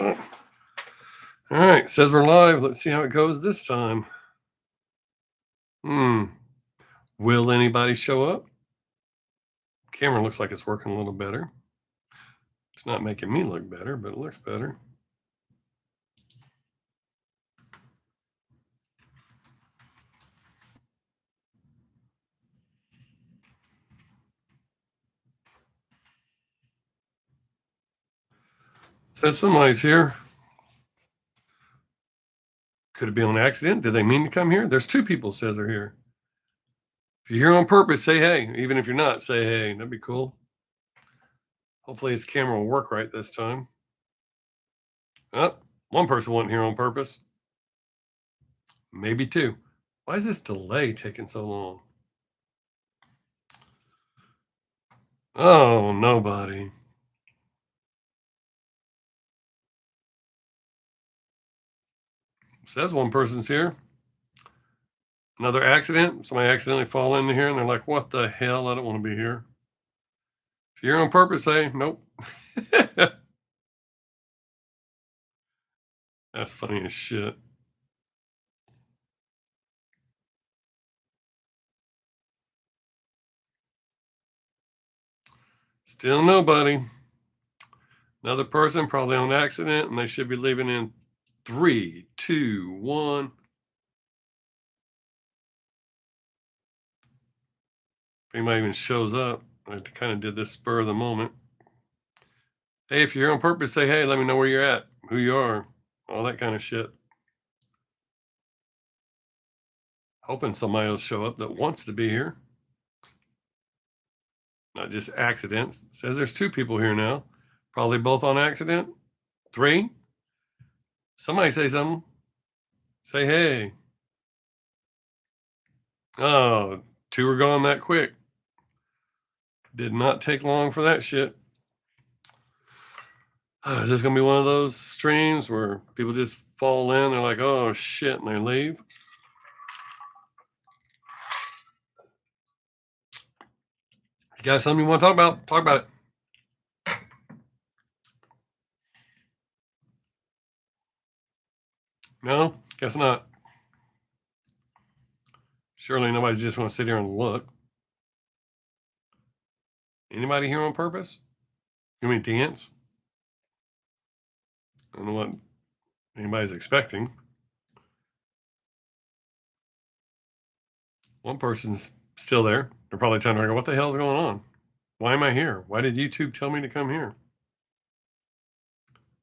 All right, says we're live. Let's see how it goes this time. Will anybody show up? Camera looks like it's working a little better. It's not making me look better, but it looks better. Says somebody's here. Could it be on accident? Did they mean to come here? There's two people says they're here. If you're here on purpose, say hey. Even if you're not, say hey. That'd be cool. Hopefully his camera will work right this time. Oh, one person wasn't here on purpose. Maybe two. Why is this delay taking so long? Oh, nobody. Says one person's here. Another accident. Somebody accidentally fall into here and they're like, what the hell? I don't want to be here. If you're on purpose, say nope. That's funny as shit. Still nobody. Another person probably on accident, and they should be leaving in 3, 2, 1. If anybody even shows up, I kind of did this spur of the moment. Hey, if you're here on purpose, say hey, let me know where you're at, who you are, all that kind of shit. Hoping somebody will show up that wants to be here. Not just accidents. It says there's two people here now. Probably both on accident. 3. Somebody say something. Say hey. Oh, 2 are gone that quick. Did not take long for that shit. Is this going to be one of those streams where people just fall in, they're like, oh shit, and they leave? You got something you want to talk about? Talk about it. No? Guess not. Surely nobody's just want to sit here and look. Anybody here on purpose? You mean dance? I don't know what anybody's expecting. One person's still there. They're probably trying to figure out what the hell's going on. Why am I here? Why did YouTube tell me to come here?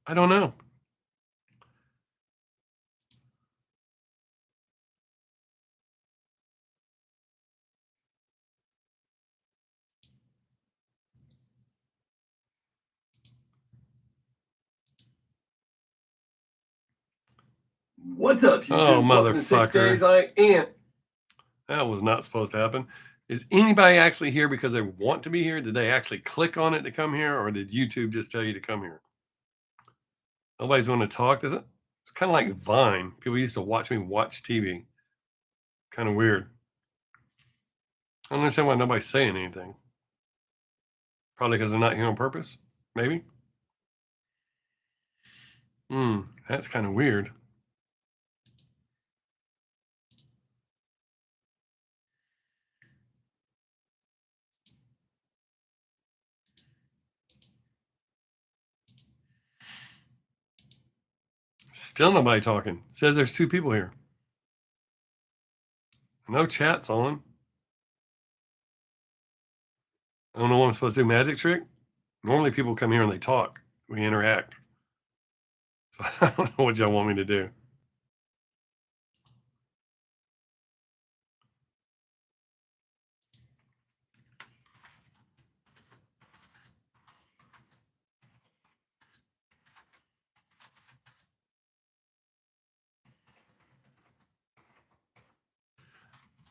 I don't know. What's up, YouTube? Oh, motherfucker. Days I am. That was not supposed to happen. Is anybody actually here because they want to be here? Did they actually click on it to come here? Or did YouTube just tell you to come here? Nobody's going to talk, is it? It's kind of like Vine. People used to watch me watch TV. Kind of weird. I don't understand why nobody's saying anything. Probably because they're not here on purpose, maybe. That's kind of weird. Still nobody talking. Says there's 2 people here. No chat's on. I don't know what I'm supposed to do. Magic trick? Normally people come here and they talk. We interact. So I don't know what y'all want me to do.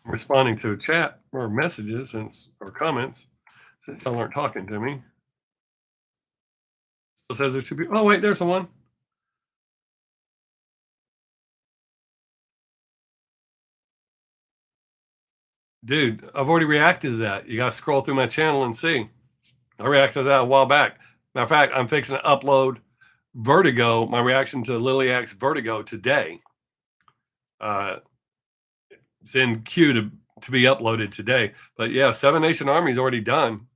I'm responding to a chat or messages or comments since y'all aren't talking to me. Still says there's 2 people. Oh, wait, there's someone. Dude, I've already reacted to that. You got to scroll through my channel and see. I reacted to that a while back. Matter of fact, I'm fixing to upload Vertigo, my reaction to Liliac's Vertigo today. It's in queue to be uploaded today. But yeah, Seven Nation Army's already done.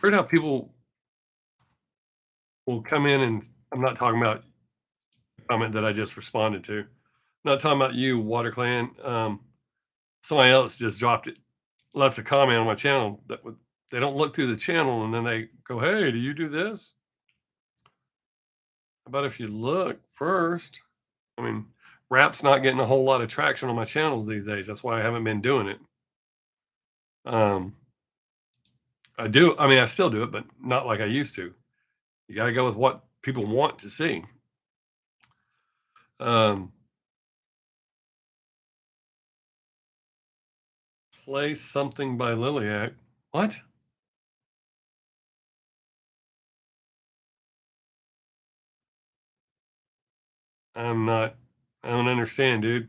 Heard how people will come in, and I'm not talking about the comment that I just responded to. I'm not talking about you, Water Clan. Somebody else just left a comment on my channel they don't look through the channel, and then they go, "Hey, do you do this?" How about if you look first? I mean, rap's not getting a whole lot of traction on my channels these days. That's why I haven't been doing it. I do. I mean, I still do it, but not like I used to. You got to go with what people want to see. Play something by Liliac. What? I don't understand, dude.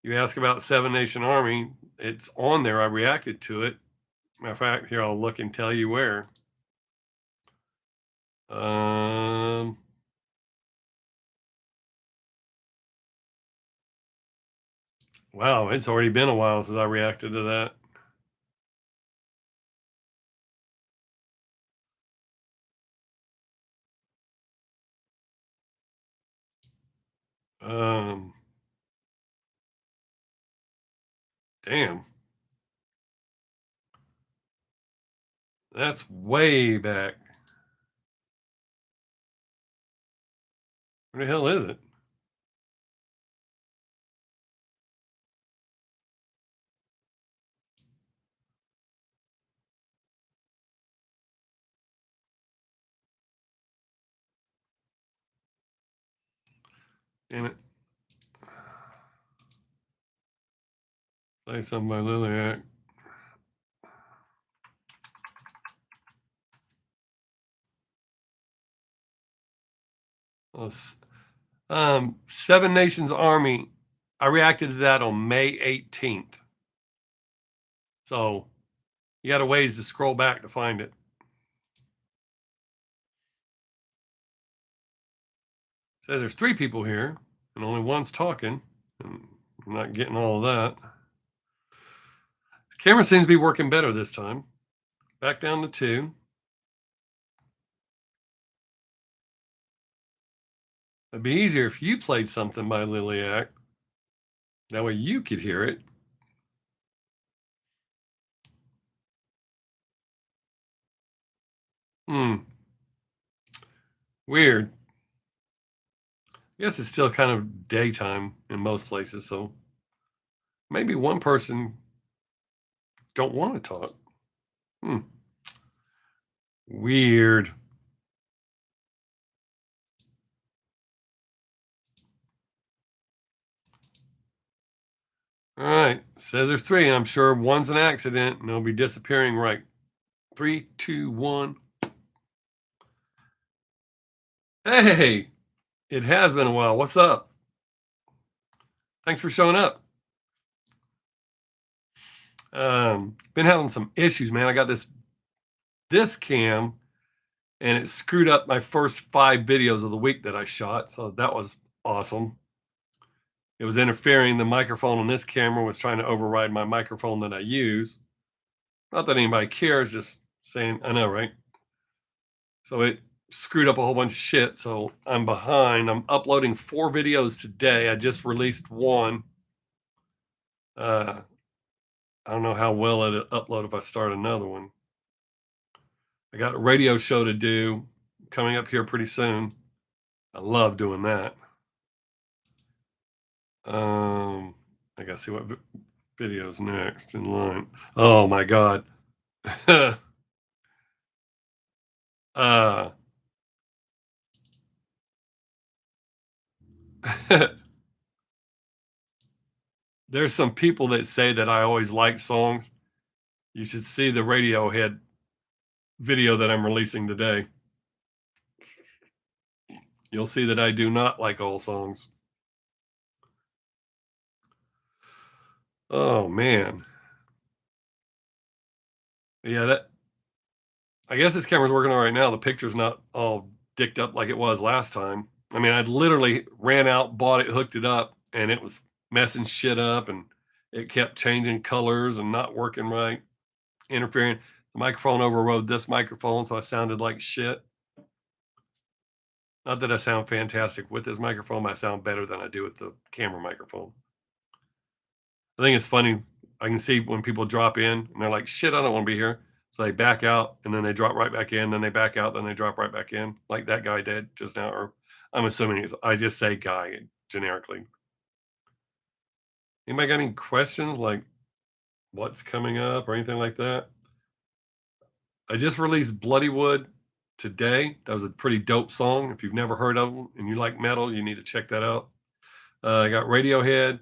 You ask about Seven Nation Army. It's on there. I reacted to it. Matter of fact, here, I'll look and tell you where. Wow, it's already been a while since I reacted to that. Damn. That's way back. Where the hell is it? Damn it. Play something by Liliac. Seven Nations Army. I reacted to that on May 18th. So you got a ways to scroll back to find it. It says there's 3 people here and only one's talking. And I'm not getting all of that. The camera seems to be working better this time. Back down to 2. It'd be easier if you played something by Liliac. That way you could hear it. Weird. I guess it's still kind of daytime in most places, so maybe one person don't want to talk. Weird. All right. Says there's 3, and I'm sure one's an accident, and they'll be disappearing right. 3, 2, 1. Hey, it has been a while. What's up? Thanks for showing up. Been having some issues, man. I got this cam, and it screwed up my first 5 videos of the week that I shot. So that was awesome. It was interfering. The microphone on this camera was trying to override my microphone that I use. Not that anybody cares, just saying, I know, right? So it screwed up a whole bunch of shit. So I'm behind. I'm uploading 4 videos today. I just released one. I don't know how well it'll upload if I start another one. I got a radio show to do coming up here pretty soon. I love doing that. I gotta see what video's next in line. Oh my God. There's some people that say that I always like songs. You should see the Radiohead video that I'm releasing today. You'll see that I do not like all songs. Oh man. Yeah, I guess this camera's working all right now. The picture's not all dicked up like it was last time. I mean, I literally ran out, bought it, hooked it up, and it was messing shit up, and it kept changing colors and not working right, interfering. The microphone overrode this microphone, so I sounded like shit. Not that I sound fantastic with this microphone, but I sound better than I do with the camera microphone. I think it's funny. I can see when people drop in and they're like, shit, I don't want to be here. So they back out and then they drop right back in, then they back out, then they drop right back in, like that guy did just now. Or I'm assuming I just say guy generically. Anybody got any questions like what's coming up or anything like that? I just released Bloody Wood today. That was a pretty dope song. If you've never heard of them and you like metal, you need to check that out. I got Radiohead,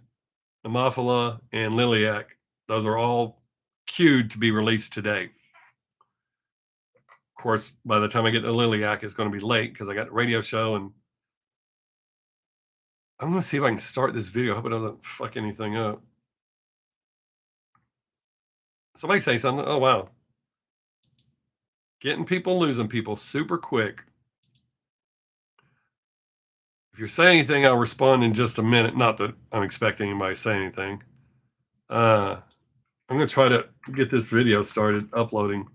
Amorphala, and Liliac. Those are all queued to be released today. Of course, by the time I get to Liliac, it's going to be late because I got a radio show, and I'm going to see if I can start this video. I hope it doesn't fuck anything up. Somebody say something. Oh, wow. Getting people, losing people super quick. If you're saying anything, I'll respond in just a minute. Not that I'm expecting anybody to say anything. I'm going to try to get this video started uploading.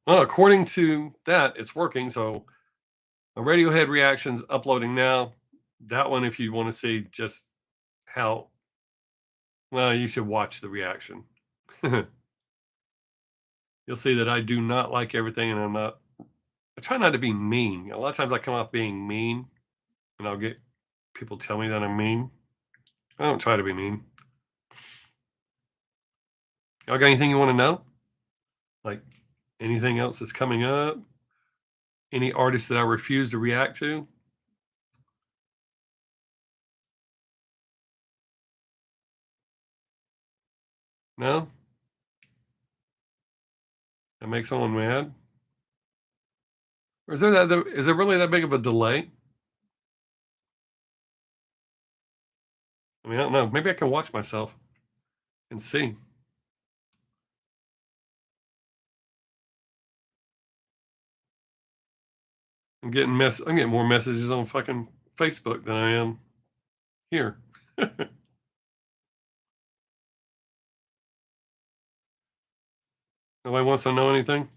Well, according to that, it's working. So a Radiohead reactions uploading now. That one, if you want to see just how, well, you should watch the reaction. You'll see that I do not like everything, and I try not to be mean. A lot of times I come off being mean, and I'll get people tell me that I'm mean. I don't try to be mean. Y'all got anything you want to know? Like anything else that's coming up? Any artists that I refuse to react to? No? That makes someone mad? Or is there really that big of a delay? I mean, I don't know. Maybe I can watch myself and see. I'm getting more messages on fucking Facebook than I am here. Nobody wants to know anything?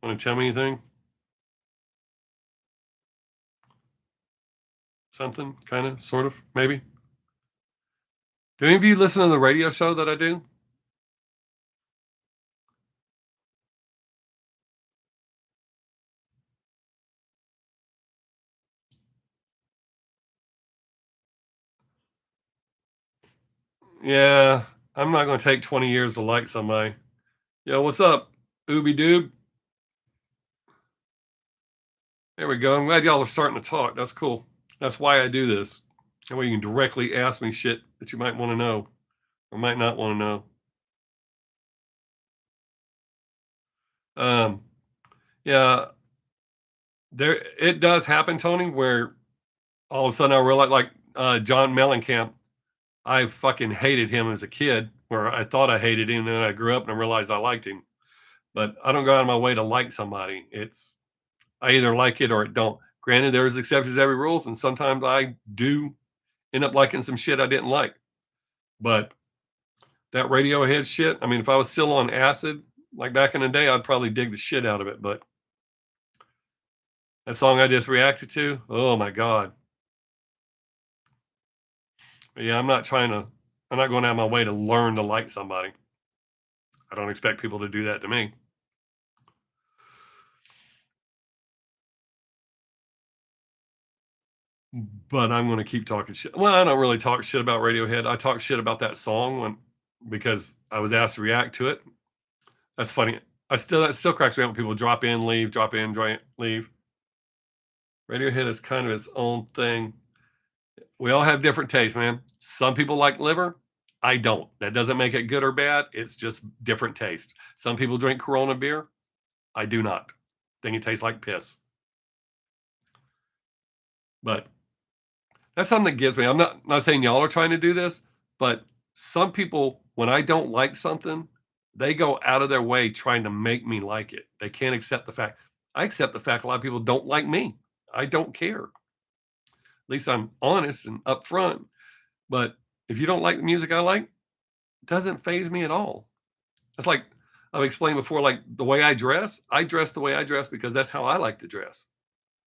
Want to tell me anything? Something, kind of, sort of, maybe? Do any of you listen to the radio show that I do? Yeah, I'm not going to take 20 years to like somebody. Yo, what's up, Ooby Doob? There we go. I'm glad y'all are starting to talk. That's cool. That's why I do this. That way you can directly ask me shit that you might want to know or might not want to know. Yeah, it does happen, Tony, where all of a sudden I realize, like John Mellencamp, I fucking hated him as a kid, where I thought I hated him, and then I grew up and I realized I liked him. But I don't go out of my way to like somebody. I either like it or it don't. Granted, there's exceptions to every rules, and sometimes I do end up liking some shit I didn't like. But that Radiohead shit, I mean, if I was still on acid, like back in the day, I'd probably dig the shit out of it. But that song I just reacted to, oh my God. But yeah, I'm not going out of my way to learn to like somebody. I don't expect people to do that to me. But I'm going to keep talking shit. Well, I don't really talk shit about Radiohead. I talk shit about that song because I was asked to react to it. That's funny. That still cracks me up when people drop in, leave, drop in, leave. Radiohead is kind of its own thing. We all have different tastes, man. Some people like liver. I don't. That doesn't make it good or bad. It's just different taste. Some people drink Corona beer. I do not. Think it tastes like piss. But that's something that gets me. I'm not saying y'all are trying to do this, but some people, when I don't like something, they go out of their way trying to make me like it. They can't accept the fact. I accept the fact a lot of people don't like me. I don't care. At least I'm honest and upfront. But if you don't like the music I like, it doesn't faze me at all. It's like I've explained before, like the way I dress the way I dress because that's how I like to dress.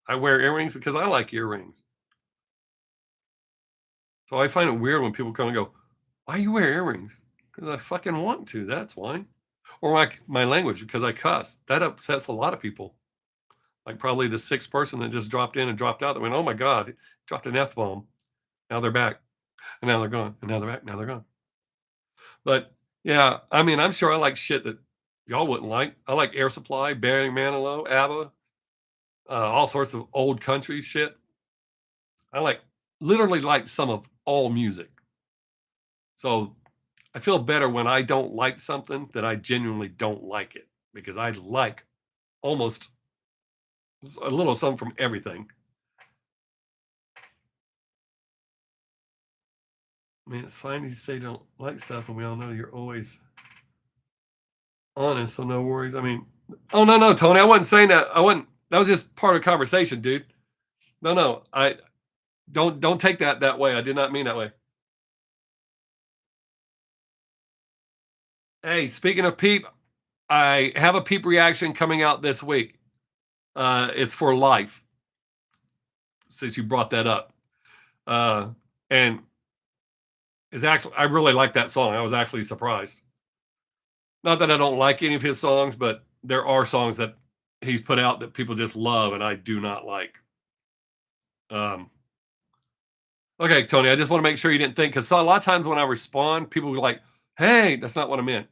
I wear earrings because I like earrings. So I find it weird when people come and go, why you wear earrings? Because I fucking want to, that's why. Or my language, because I cuss. That upsets a lot of people. Like probably the sixth person that just dropped in and dropped out that went, oh my God, dropped an F-bomb. Now they're back. And now they're gone. And now they're back. Now they're gone. But yeah, I mean, I'm sure I like shit that y'all wouldn't like. I like Air Supply, Barry Manilow, ABBA, all sorts of old country shit. I literally like some of all music. So I feel better when I don't like something that I genuinely don't like it because I like almost a little something from everything. I mean, it's fine you say don't like stuff, and we all know you're always honest, so no worries. I mean, oh no, Tony, I wasn't saying that. That was just part of the conversation, dude. No, I don't take that way. I did not mean that way. Hey, speaking of Peep, I have a Peep reaction coming out this week. It's for life. Since you brought that up, and is actually I really like that song. I was actually surprised. Not that I don't like any of his songs, but there are songs that he's put out that people just love, and I do not like. Okay, Tony, I just want to make sure you didn't think because a lot of times when I respond, people are like, "Hey, that's not what I meant."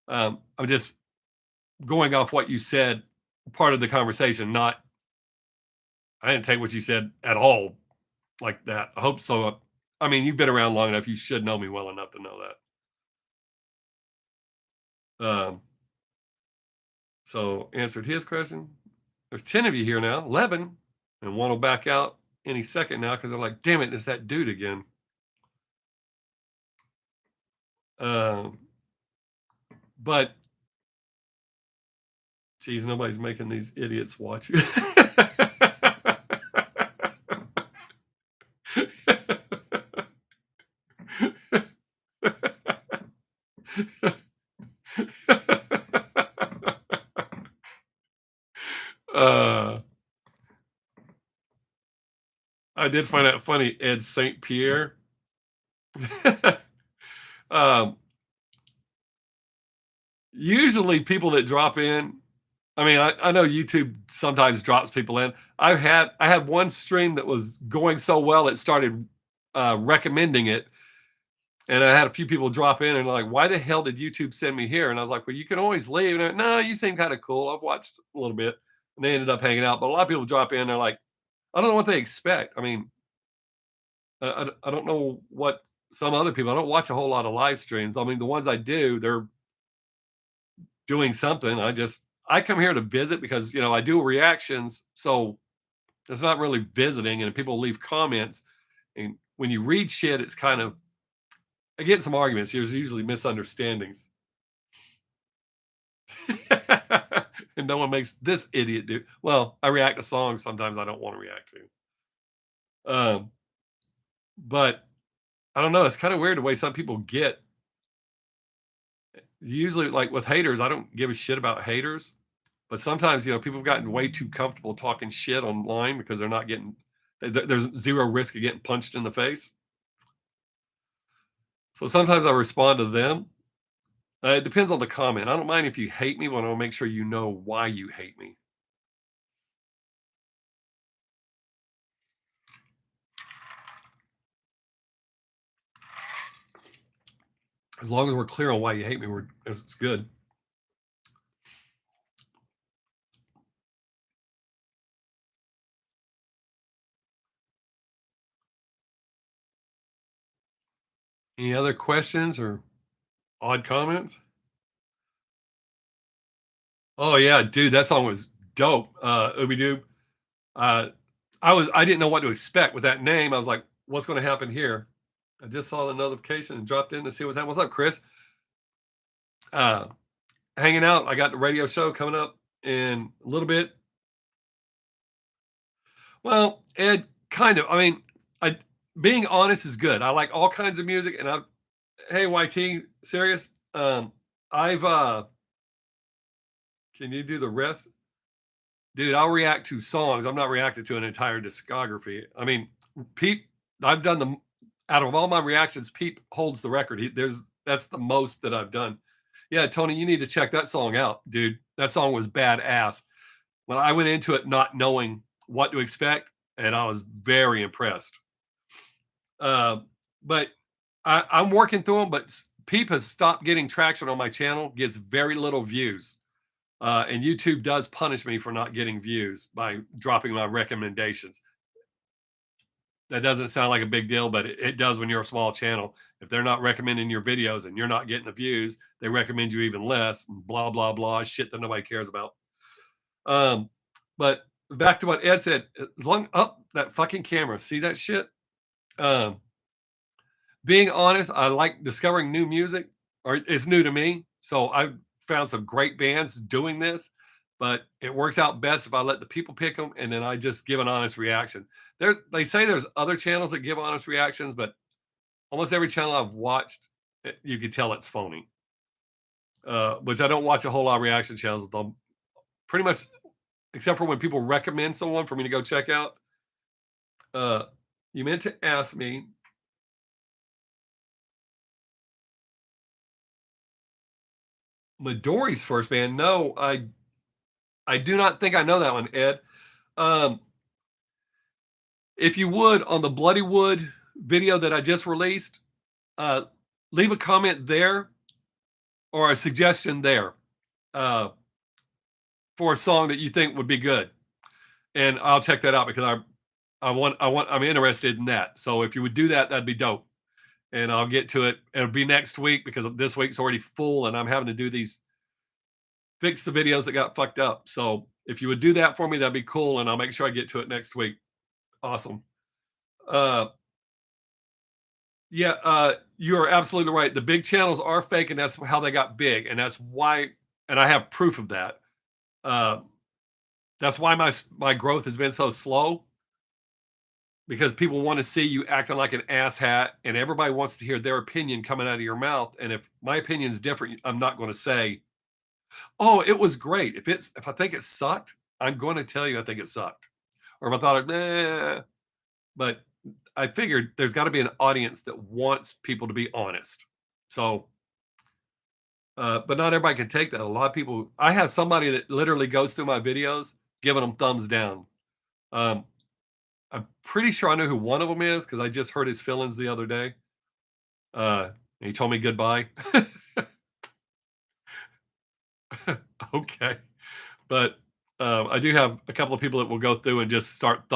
I'm just going off what you said, part of the conversation. Not, I didn't take what you said at all like that. I hope so. I mean, you've been around long enough; you should know me well enough to know that. So answered his question. There's 10 of you here now, 11, and one will back out any second now because they're like, damn it, it's that dude again. But, geez, nobody's making these idiots watch you. I did find that funny, Ed St. Pierre. Usually people that drop in, I mean, I know YouTube sometimes drops people in. I had one stream that was going so well it started recommending it, and I had a few people drop in and like, why the hell did YouTube send me here? And I was like, well, you can always leave. And no, you seem kind of cool. I've watched a little bit, and they ended up hanging out. But a lot of people drop in. They're like, I don't know what they expect. I mean, I don't know what some other people. I don't watch a whole lot of live streams. I mean, the ones I do, they're doing something. I come here to visit because I do reactions, so it's not really visiting. And people leave comments, and when you read shit, it's kind of I get some arguments. There's usually misunderstandings, and no one makes this idiot do. Well, I react to songs sometimes I don't want to react to. But I don't know. It's kind of weird the way some people get. Usually, like with haters, I don't give a shit about haters. But sometimes, people have gotten way too comfortable talking shit online because they're not getting. There's zero risk of getting punched in the face. So sometimes I respond to them, It depends on the comment. I don't mind if you hate me, but I want to make sure you know why you hate me. As long as we're clear on why you hate me, it's good. Any other questions or odd comments? Oh yeah, dude, that song was dope. Ooby Doob. I didn't know what to expect with that name. I was like, what's going to happen here? I just saw the notification and dropped in to see what's happening. What's up, Chris? Uh, hanging out. I got the radio show coming up in a little bit. Well, Ed, kind of. I mean, I being honest is good. I like all kinds of music, and hey, YT, serious. I've Can you do the rest? Dude, I'll react to songs. I'm not reacting to an entire discography. I mean, Pete, I've done the out of all my reactions, Pete holds the record. That's the most that I've done. Yeah, Tony, you need to check that song out, dude. That song was badass. When I went into it not knowing what to expect, and I was very impressed. But I'm working through them, but Peep has stopped getting traction on my channel, gets very little views. And YouTube does punish me for not getting views by dropping my recommendations. That doesn't sound like a big deal, but it does when you're a small channel. If they're not recommending your videos and you're not getting the views, they recommend you even less, blah, blah, blah, shit that nobody cares about. But back to what Ed said, as long up that fucking camera, see that shit? Being honest, I like discovering new music, or it's new to me. So I've found some great bands doing this, but it works out best if I let the people pick them and then I just give an honest reaction. They say there's other channels that give honest reactions, but almost every channel I've watched, you can tell it's phony. Which I don't watch a whole lot of reaction channels. They'll pretty much, except for when people recommend someone for me to go check out. You meant to ask me. Midori's first band. No, I do not think I know that one, Ed. If you would, on the Bloody Wood video that I just released, leave a comment there or a suggestion there for a song that you think would be good, and I'll check that out because I'm interested in that. So if you would do that, that'd be dope. And I'll get to it. It'll be next week because this week's already full, and I'm having to do fix the videos that got fucked up. So if you would do that for me, that'd be cool, and I'll make sure I get to it next week. Awesome. Yeah, you are absolutely right. The big channels are fake, and that's how they got big, and that's why. And I have proof of that. That's why my growth has been so slow, because people want to see you acting like an asshat, and everybody wants to hear their opinion coming out of your mouth. And if my opinion is different, I'm not going to say, "Oh, it was great." If I think it sucked, I'm going to tell you I think it sucked, or if I thought, "Nah," but I figured there's got to be an audience that wants people to be honest. So, but not everybody can take that. A lot of people. I have somebody that literally goes through my videos, giving them thumbs down. Um, I'm pretty sure I know who one of them is because I just heard his feelings the other day. And he told me goodbye. Okay, but I do have a couple of people that will go through and just start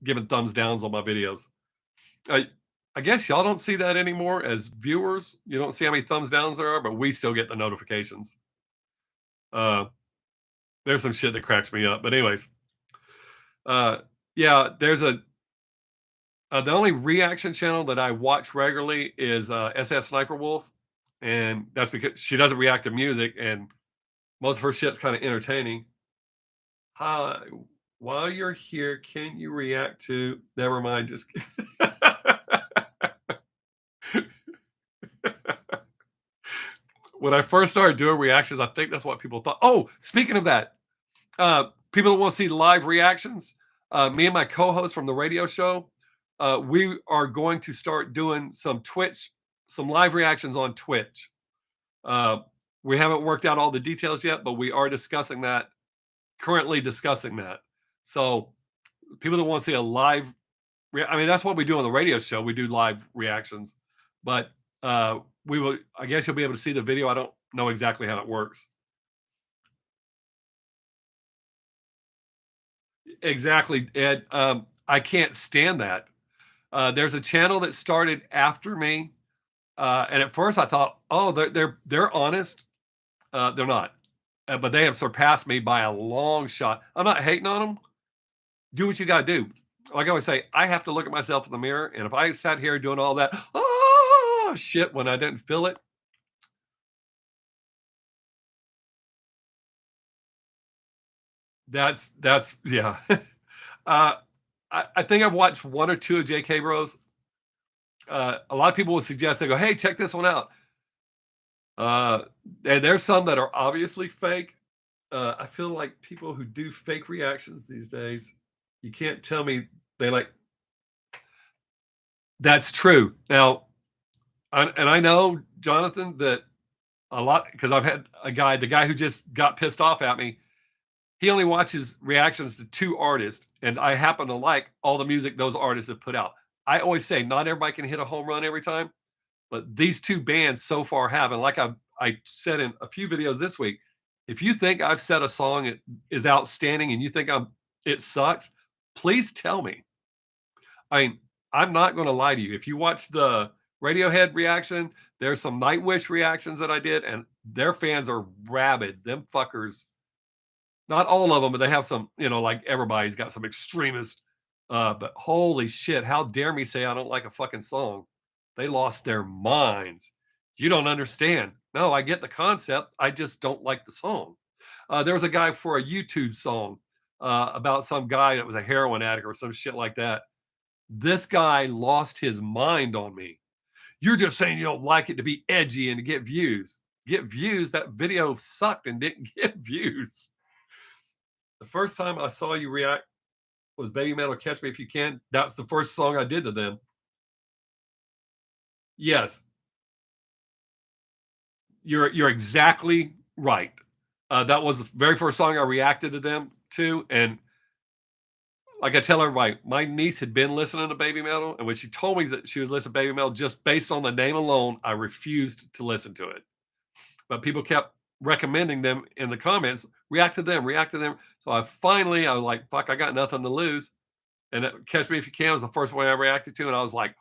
giving thumbs downs on my videos. I guess y'all don't see that anymore as viewers. You don't see how many thumbs downs there are, but we still get the notifications. There's some shit that cracks me up. But anyways, yeah, there's the only reaction channel that I watch regularly is SS Sniper Wolf, and that's because she doesn't react to music, and most of her shit's kind of entertaining. Hi, while you're here, can you react to? Never mind, just. When I first started doing reactions, I think that's what people thought. Oh, speaking of that, people that want to see live reactions, me and my co-host from the radio show, we are going to start doing some live reactions on Twitch. We haven't worked out all the details yet, but we are discussing that, currently discussing that. So people that want to see a live, I mean, that's what we do on the radio show. We do live reactions, but we will. I guess you'll be able to see the video. I don't know exactly how it works. Exactly, Ed. I can't stand that. There's a channel that started after me, and at first I thought, oh, they're honest. They're not, but they have surpassed me by a long shot. I'm not hating on them. Do what you got to do. Like I always say, I have to look at myself in the mirror, and if I sat here doing all that, oh shit, when I didn't feel it, that's yeah. uh, I think I've watched one or two of J.K. Bros. A lot of people would suggest they go, "Hey, check this one out." Uh, and there's some that are obviously fake. I feel like people who do fake reactions these days, you can't tell me they like. That's true. Now, and I know Jonathan that a lot because I've had a guy, the guy who just got pissed off at me. He only watches reactions to two artists, and I happen to like all the music those artists have put out. I always say not everybody can hit a home run every time, but these two bands so far have. And like I said in a few videos this week, if you think I've said a song is outstanding and you think it sucks, please tell me. I mean, I'm not going to lie to you. If you watch the Radiohead reaction, there's some Nightwish reactions that I did, and their fans are rabid. Them fuckers, not all of them, but they have some, like everybody's got some extremist. But holy shit, how dare me say I don't like a fucking song? They lost their minds. You don't understand. No, I get the concept. I just don't like the song. There was a guy for a YouTube song about some guy that was a heroin addict or some shit like that. This guy lost his mind on me. You're just saying you don't like it to be edgy and to get views. Get views. That video sucked and didn't get views. The first time I saw you react was Baby Metal Catch Me If You Can. That's the first song I did to them. Yes, you're exactly right. That was the very first song I reacted to them to, and like I tell everybody, my niece had been listening to Baby Metal, and when she told me that she was listening to Baby Metal, just based on the name alone, I refused to listen to it. But people kept recommending them in the comments, react to them, react to them. So I was like, fuck, I got nothing to lose. And Catch Me If You Can was the first one I reacted to, and I was like,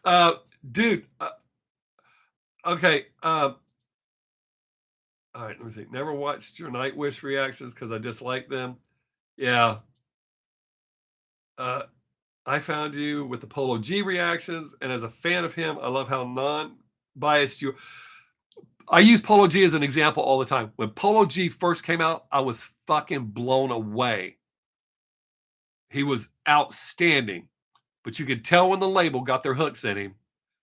uh, dude. Okay. All right. Let me see. Never watched your Nightwish reactions because I dislike them. Yeah. Uh, I found you with the Polo G reactions, and as a fan of him, I love how non-biased you. I use Polo G as an example all the time. When Polo G first came out, I was fucking blown away. He was outstanding, but you could tell when the label got their hooks in him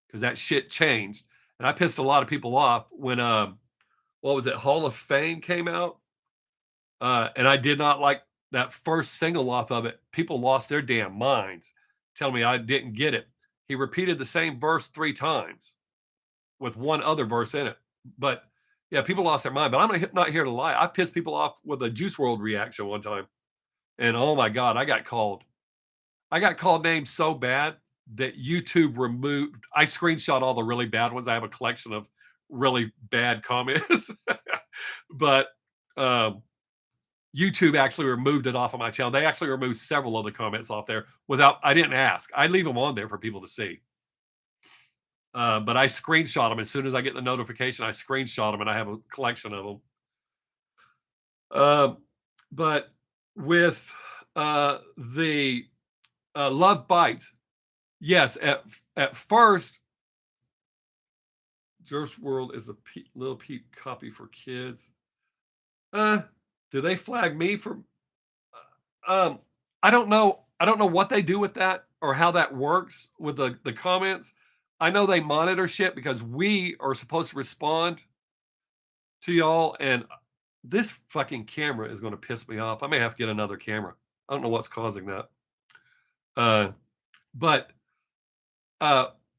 because that shit changed. And I pissed a lot of people off when what was it, Hall of Fame came out, and I did not like that first single off of it. People lost their damn minds, telling me I didn't get it. He repeated the same verse 3 times with one other verse in it. But yeah, people lost their mind. But I'm not here to lie. I pissed people off with a Juice World reaction one time, and oh my god, I got called. I got called names so bad that YouTube removed. I screenshot all the really bad ones. I have a collection of really bad comments, but YouTube actually removed it off of my channel. They actually removed several of the comments off there without. I didn't ask. I leave them on there for people to see. But I screenshot them as soon as I get the notification. I screenshot them, and I have a collection of them. But with the Love Bites, yes. At first, Juice World is a little peep copy for kids. Do they flag me for? I don't know. I don't know what they do with that or how that works with the comments. I know they monitor shit because we are supposed to respond to y'all, and this fucking camera is going to piss me off. I may have to get another camera. I don't know what's causing that. But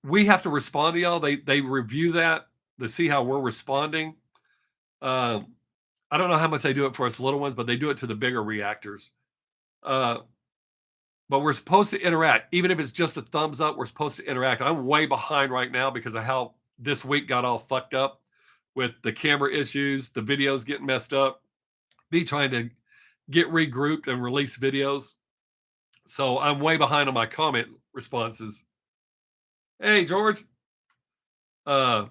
we have to respond to y'all. They review that to see how we're responding. I don't know how much they do it for us little ones, but they do it to the bigger reactors. But we're supposed to interact. Even if it's just a thumbs up, we're supposed to interact. I'm way behind right now because of how this week got all fucked up with the camera issues, the videos getting messed up, me trying to get regrouped and release videos. So I'm way behind on my comment responses. Hey, George. But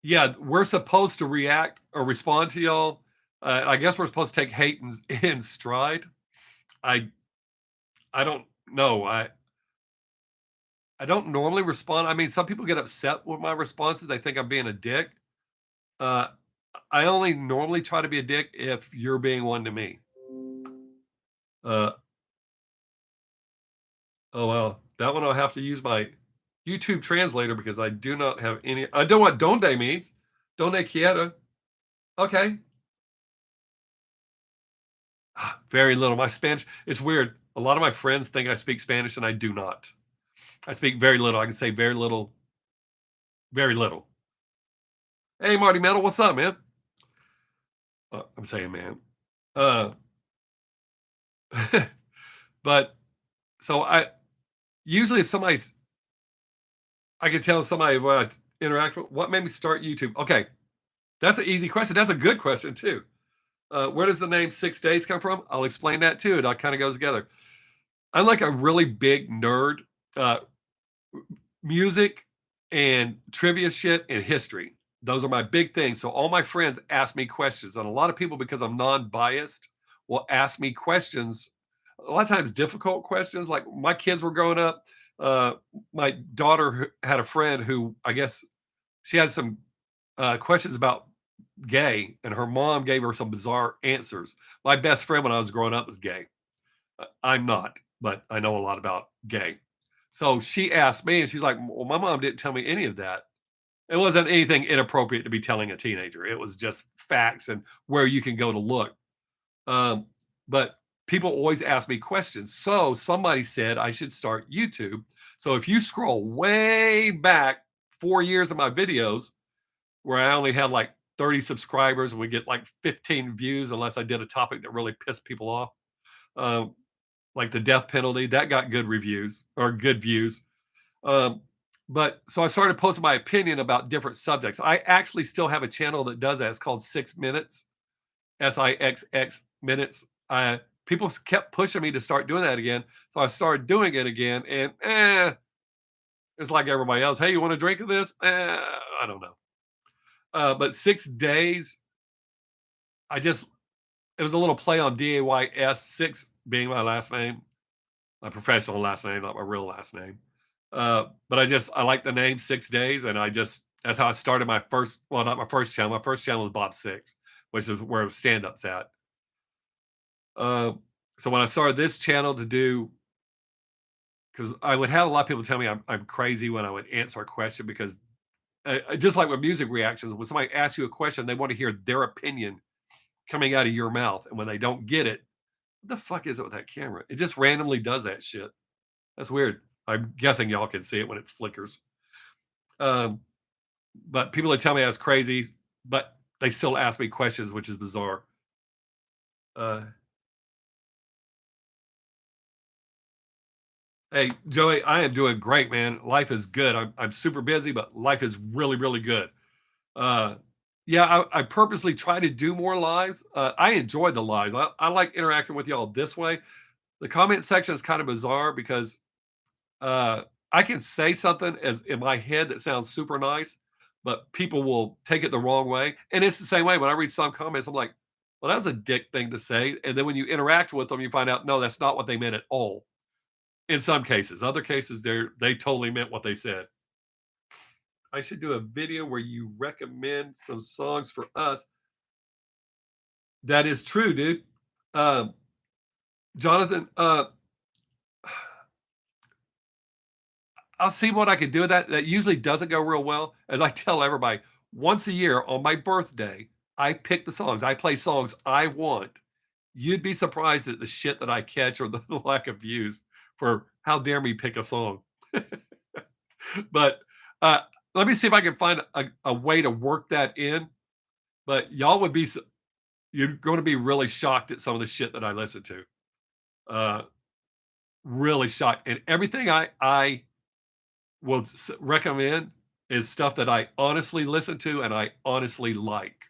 yeah, we're supposed to react or respond to y'all. I guess we're supposed to take hate in stride. I don't know. I don't normally respond. I mean, some people get upset with my responses. They think I'm being a dick. I only normally try to be a dick if you're being one to me. Oh well, that one I'll have to use my YouTube translator because I do not have any. I don't know what donde means. Donde quiera. Okay. Very little. My Spanish, it's weird. A lot of my friends think I speak Spanish and I do not. I speak very little. I can say very little. Very little. Hey, Marty Metal, what's up, man? I'm saying, man. But so I usually if I can tell somebody when I interact with what made me start YouTube. Okay, that's an easy question. That's a good question too. Where does the name 6 Days come from? I'll explain that too. It all kind of goes together. I'm like a really big nerd. Music and trivia shit and history. Those are my big things. So all my friends ask me questions. And a lot of people, because I'm non-biased, will ask me questions. A lot of times difficult questions. Like my kids were growing up. My daughter had a friend who I guess she had some questions about gay, and her mom gave her some bizarre answers. My best friend when I was growing up was gay. I'm not, but I know a lot about gay. So she asked me, and she's like, "Well, my mom didn't tell me any of that. It wasn't anything inappropriate to be telling a teenager. It was just facts and where you can go to look." But people always ask me questions. So somebody said I should start YouTube. So if you scroll way back 4 years of my videos, where I only had like 30 subscribers and we get like 15 views, unless I did a topic that really pissed people off. Like the death penalty, that got good reviews or good views. But so I started posting my opinion about different subjects. I actually still have a channel that does that. It's called 6 Minutes, SIXX Minutes. People kept pushing me to start doing that again. So I started doing it again. And it's like everybody else. Hey, you want to drink of this? I don't know. But 6 Days, it was a little play on DAYS, 6 being my last name, my professional last name, not my real last name. But I like the name 6 Days, and that's how I started my first, well, not my first channel. My first channel was Bob Sixx, which is where stand-up's at. So when I started this channel because I would have a lot of people tell me I'm crazy when I would answer a question because just like with music reactions, when somebody asks you a question, they want to hear their opinion coming out of your mouth. And when they don't get it, what the fuck is it with that camera? It just randomly does that shit. That's weird. I'm guessing y'all can see it when it flickers. But people would tell me I was crazy, but they still ask me questions, which is bizarre. Hey, Joey, I am doing great, man. Life is good. I'm super busy, but life is really, really good. Yeah, I purposely try to do more lives. I enjoy the lives. I like interacting with y'all this way. The comment section is kind of bizarre because I can say something as in my head that sounds super nice, but people will take it the wrong way. And it's the same way when I read some comments, I'm like, well, that was a dick thing to say. And then when you interact with them, you find out, no, that's not what they meant at all. In some cases, other cases, they totally meant what they said. I should do a video where you recommend some songs for us. That is true, dude. Jonathan, I'll see what I can do with that. That usually doesn't go real well. As I tell everybody, once a year on my birthday, I pick the songs. I play songs I want, you'd be surprised at the shit that I catch or the lack of views for how dare me pick a song. But uh, let me see if I can find a way to work that in. But y'all would be you're going to be really shocked at some of the shit that I listen to. Really shocked, and everything I will recommend is stuff that I honestly listen to and I honestly like.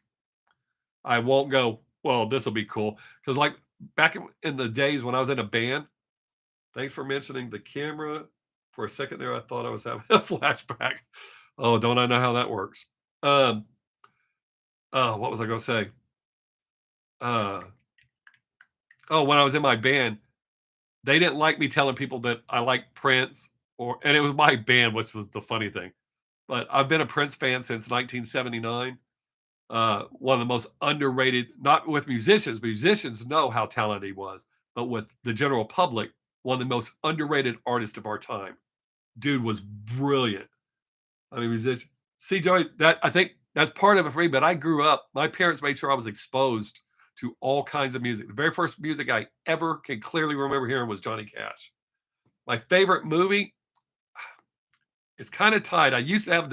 I won't go, well, this will be cool, because like back in the days when I was in a band. Thanks for mentioning the camera. For a second there, I thought I was having a flashback. Oh, don't I know how that works? Um, what was I going to say? Oh, when I was in my band, they didn't like me telling people that I like Prince, and it was my band, which was the funny thing. But I've been a Prince fan since 1979. One of the most underrated, not with musicians. Musicians know how talented he was, but with the general public, one of the most underrated artists of our time. Dude was brilliant. I mean, musician. See, Joey, that I think that's part of it for me. But I grew up. My parents made sure I was exposed to all kinds of music. The very first music I ever can clearly remember hearing was Johnny Cash. My favorite movie is kind of tied. I used to have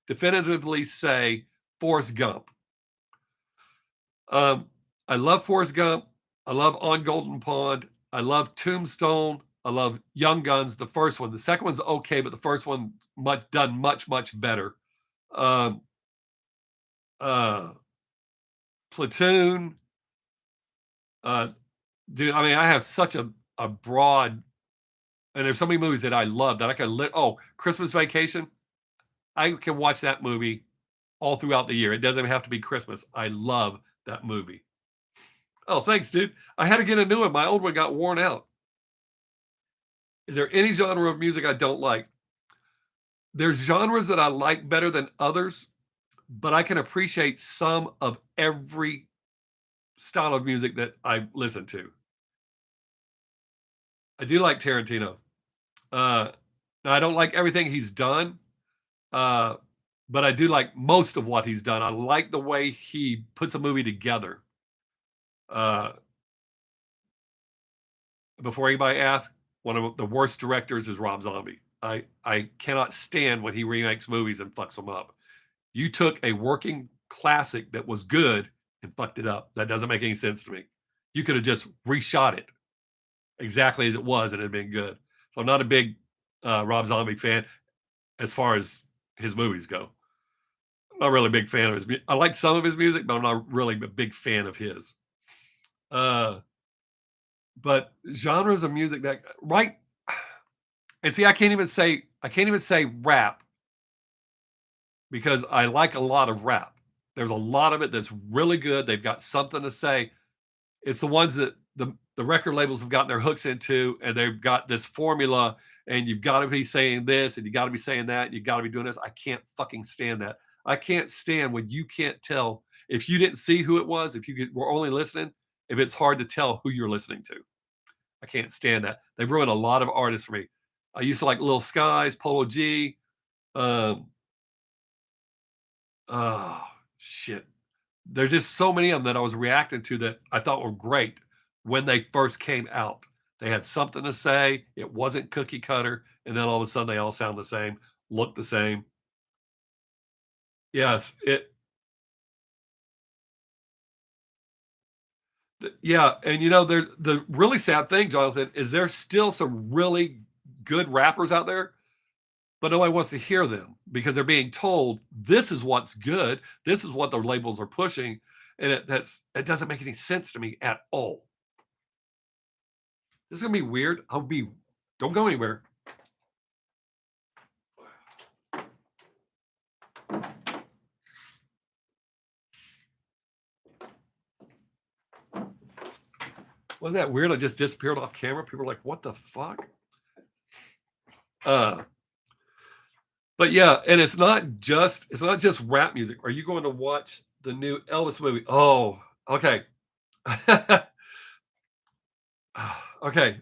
definitively say Forrest Gump. I love Forrest Gump. I love On Golden Pond. I love Tombstone. I love Young Guns, the first one. The second one's okay, but the first one done much better. Platoon. Dude, I mean, I have such a broad, and there's so many movies that I love that I can Christmas Vacation. I can watch that movie all throughout the year. It doesn't have to be Christmas. I love that movie. Oh, thanks, dude. I had to get a new one. My old one got worn out. Is there any genre of music I don't like? There's genres that I like better than others, but I can appreciate some of every style of music that I listen to. I do like Tarantino. Now I don't like everything he's done, but I do like most of what he's done. I like the way he puts a movie together. Before anybody asks, one of the worst directors is Rob Zombie. I cannot stand when he remakes movies and fucks them up. You took a working classic that was good and fucked it up. That doesn't make any sense to me. You could have just reshot it exactly as it was and it'd been good. So I'm not a big Rob Zombie fan as far as his movies go. I'm not really a big fan of his music. I like some of his music, but I'm not really a big fan of his. But genres of music that and see, I can't even say rap because I like a lot of rap. There's a lot of it that's really good. They've got something to say. It's the ones that the record labels have gotten their hooks into, and they've got this formula, and you've got to be saying this, and you got to be saying that, and you got to be doing this. I can't fucking stand that. I can't stand when you can't tell if you didn't see who it was, if you were only listening, if it's hard to tell who you're listening to. I can't stand that. They've ruined a lot of artists for me. I used to like Lil Skies, Polo G. Oh, shit. There's just so many of them that I was reacting to that I thought were great when they first came out. They had something to say. It wasn't cookie cutter. And then all of a sudden they all sound the same, look the same. Yes, yeah. And there's the really sad thing, Jonathan, is there's still some really good rappers out there, but nobody wants to hear them because they're being told this is what's good. This is what the labels are pushing. And it doesn't make any sense to me at all. This is going to be weird. Don't go anywhere. Wasn't that weird? I just disappeared off camera. People are like, what the fuck? But yeah, and it's not just rap music. Are you going to watch the new Elvis movie? Oh, okay. Okay.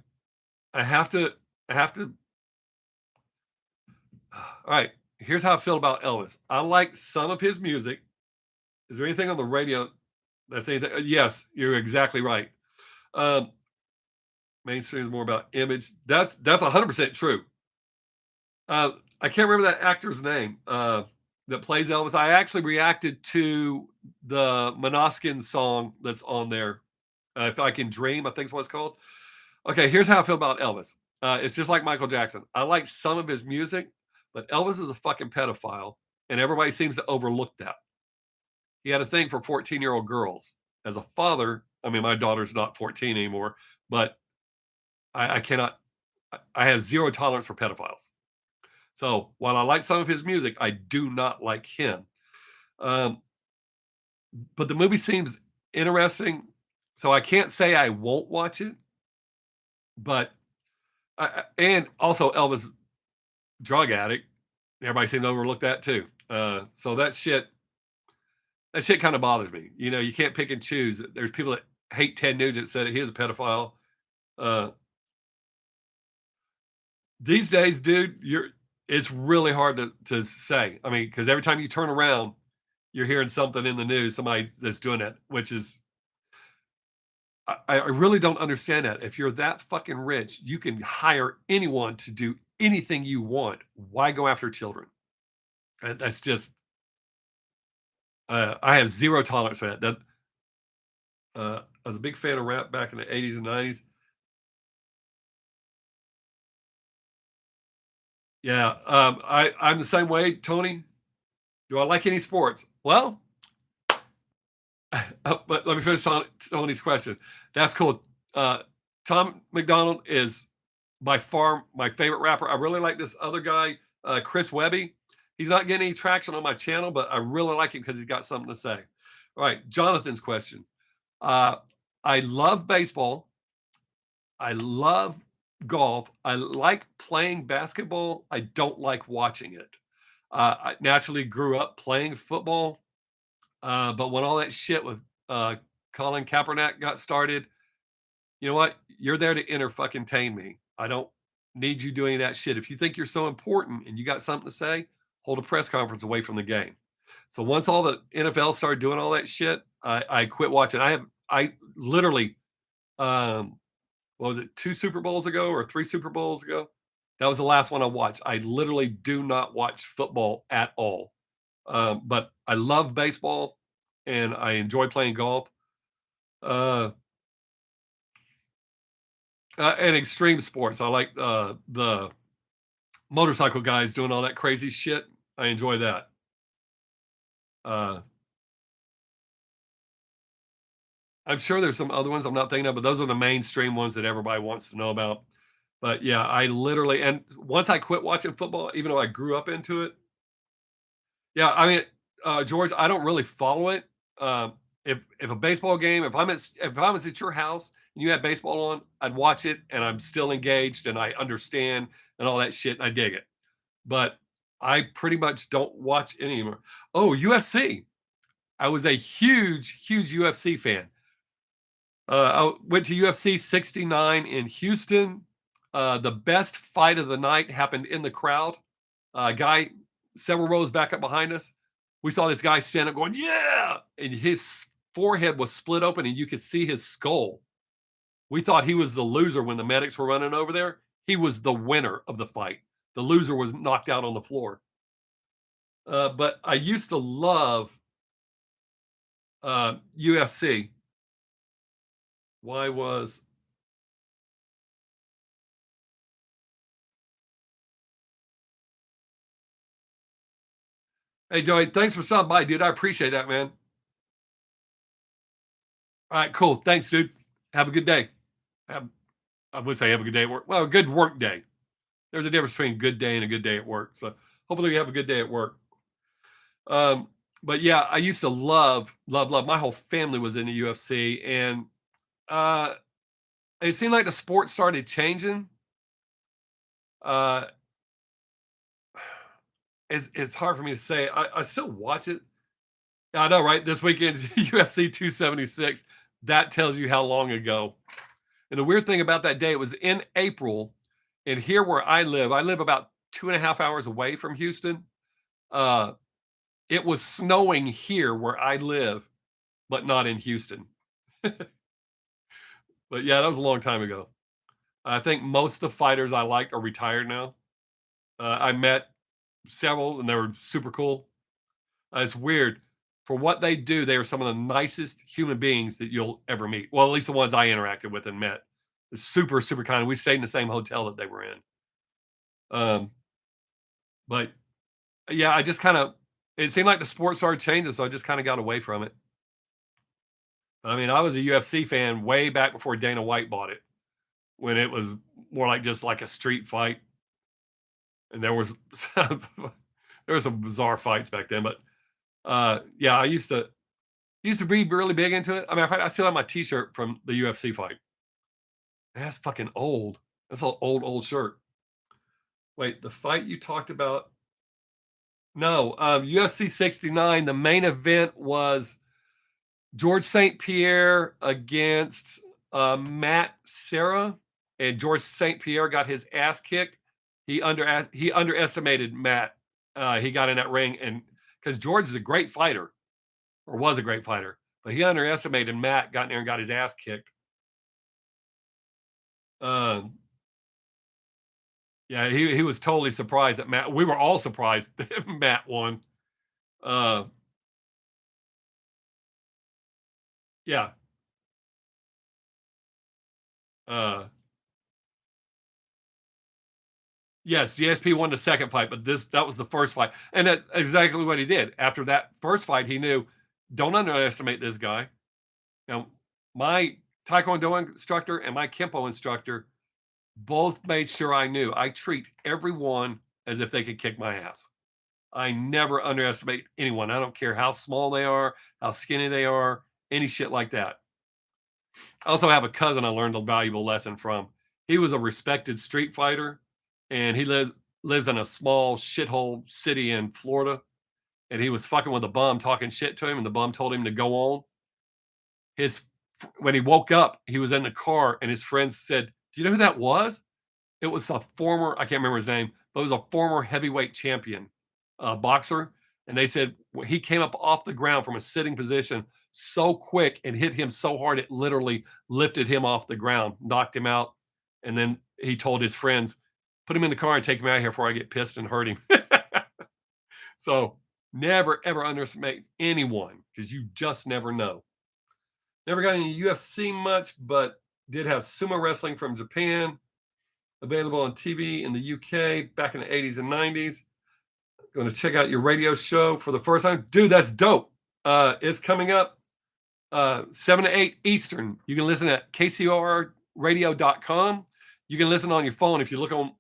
I have to all right. Here's how I feel about Elvis. I like some of his music. Is there anything on the radio that's anything? Yes, you're exactly right. Um, Mainstream is more about image. That's 100% true. I can't remember that actor's name that plays Elvis. I actually reacted to the Monoskin song that's on there. If I Can Dream, I think is what it's called. Okay, here's how I feel about Elvis. It's just like Michael Jackson. I like some of his music, but Elvis is a fucking pedophile, and everybody seems to overlook that. He had a thing for 14-year-old girls. As a father, I mean, my daughter's not 14 anymore, but I cannot, I have zero tolerance for pedophiles. So while I like some of his music, I do not like him. Um, but the movie seems interesting. So I can't say I won't watch it, but and also Elvis drug addict. Everybody seemed to overlook that too. So that shit kind of bothers me. You know, you can't pick and choose. There's people that hate Ted Nugent said he is a pedophile. Uh, these days, dude, it's really hard to say. I mean, because every time you turn around, you're hearing something in the news, somebody that's doing it, which is I really don't understand that. If you're that fucking rich, you can hire anyone to do anything you want. Why go after children? That's just I have zero tolerance for that. I was a big fan of rap back in the 80s and 90s. Yeah, I'm the same way, Tony. Do I like any sports? Well, but let me finish Tony's question. That's cool. Tom McDonald is by far my favorite rapper. I really like this other guy, Chris Webby. He's not getting any traction on my channel, but I really like him because he's got something to say. All right, Jonathan's question. Uh, I love baseball. I love golf. I like playing basketball. I don't like watching it. I naturally grew up playing football, but when all that shit with Colin Kaepernick got started, you know what? You're there to fucking me. I don't need you doing that shit. If you think you're so important and you got something to say, hold a press conference away from the game. So once all the NFL started doing all that shit, I quit watching. I literally what was it, 2 Super Bowls ago or 3 Super Bowls ago? That was the last one I watched. I literally do not watch football at all. But I love baseball and I enjoy playing golf. Uh, and extreme sports. I like the motorcycle guys doing all that crazy shit. I enjoy that. Uh, I'm sure there's some other ones I'm not thinking of, but those are the mainstream ones that everybody wants to know about. But yeah, I literally and once I quit watching football, even though I grew up into it, yeah, I mean, George, I don't really follow it. If a baseball game, if I was at your house and you had baseball on, I'd watch it and I'm still engaged and I understand and all that shit and I dig it. But I pretty much don't watch any more. Oh, UFC. I was a huge UFC fan. I went to UFC 69 in Houston. The best fight of the night happened in the crowd. A guy several rows back up behind us. We saw this guy stand up going, yeah. And his forehead was split open and you could see his skull. We thought he was the loser when the medics were running over there. He was the winner of the fight. The loser was knocked out on the floor. But I used to love UFC. Why was Hey Joey, thanks for stopping by, dude. I appreciate that, man. All right, cool. Thanks, dude. Have a good day. Have, I would say have a good day at work. Well, a good work day. There's a difference between a good day and a good day at work. So hopefully you have a good day at work. Um, but yeah, I used to love. My whole family was in the UFC, and uh, it seemed like the sport started changing. Uh, it's hard for me to say. I still watch it. I know, right? This weekend's UFC 276. That tells you how long ago. And the weird thing about that day, it was in April, and here where I live about 2.5 hours away from Houston. Uh, it was snowing here where I live, but not in Houston. But yeah, that was a long time ago. I think most of the fighters I liked are retired now. I met several, and they were super cool. It's weird. For what they do, they are some of the nicest human beings that you'll ever meet. Well, at least the ones I interacted with and met. Super, super kind. We stayed in the same hotel that they were in. But yeah, I just kind of, it seemed like the sport started changing, so I just kind of got away from it. I mean, I was a UFC fan way back before Dana White bought it, when it was more like just like a street fight. And there was there were some bizarre fights back then. But yeah, I used to be really big into it. I mean, in fact, I still have my T-shirt from the UFC fight. Man, that's fucking old. That's an old shirt. Wait, the fight you talked about? No, UFC 69. The main event was George St. Pierre against Matt Serra, and George St. Pierre got his ass kicked. He underestimated Matt. He got in that ring, and because George is a great fighter, or was a great fighter, but he underestimated Matt. Got in there and got his ass kicked. Yeah, he was totally surprised that Matt. We were all surprised that Matt won. Yeah. Yes, GSP won the second fight, but that was the first fight. And that's exactly what he did. After that first fight, he knew, don't underestimate this guy. Now, my Taekwondo instructor and my Kempo instructor both made sure I knew I treat everyone as if they could kick my ass. I never underestimate anyone. I don't care how small they are, how skinny they are, any shit like that. I also have a cousin I learned a valuable lesson from. He was a respected street fighter, and he lives in a small shithole city in Florida. And he was fucking with a bum, talking shit to him, and the bum told him to go on. When he woke up, he was in the car, and his friends said, "Do you know who that was?" It was a former, I can't remember his name, but it was a former heavyweight champion boxer. And they said he came up off the ground from a sitting position so quick and hit him so hard it literally lifted him off the ground, knocked him out. And then he told his friends, "Put him in the car and take him out of here before I get pissed and hurt him." So never, ever underestimate anyone, because you just never know. Never got any UFC much, but did have sumo wrestling from Japan, available on TV in the UK back in the 80s and 90s. Going to check out your radio show for the first time. Dude, that's dope. It's coming up 7 to 8 Eastern. You can listen at kcorradio.com. You can listen on your phone if you look on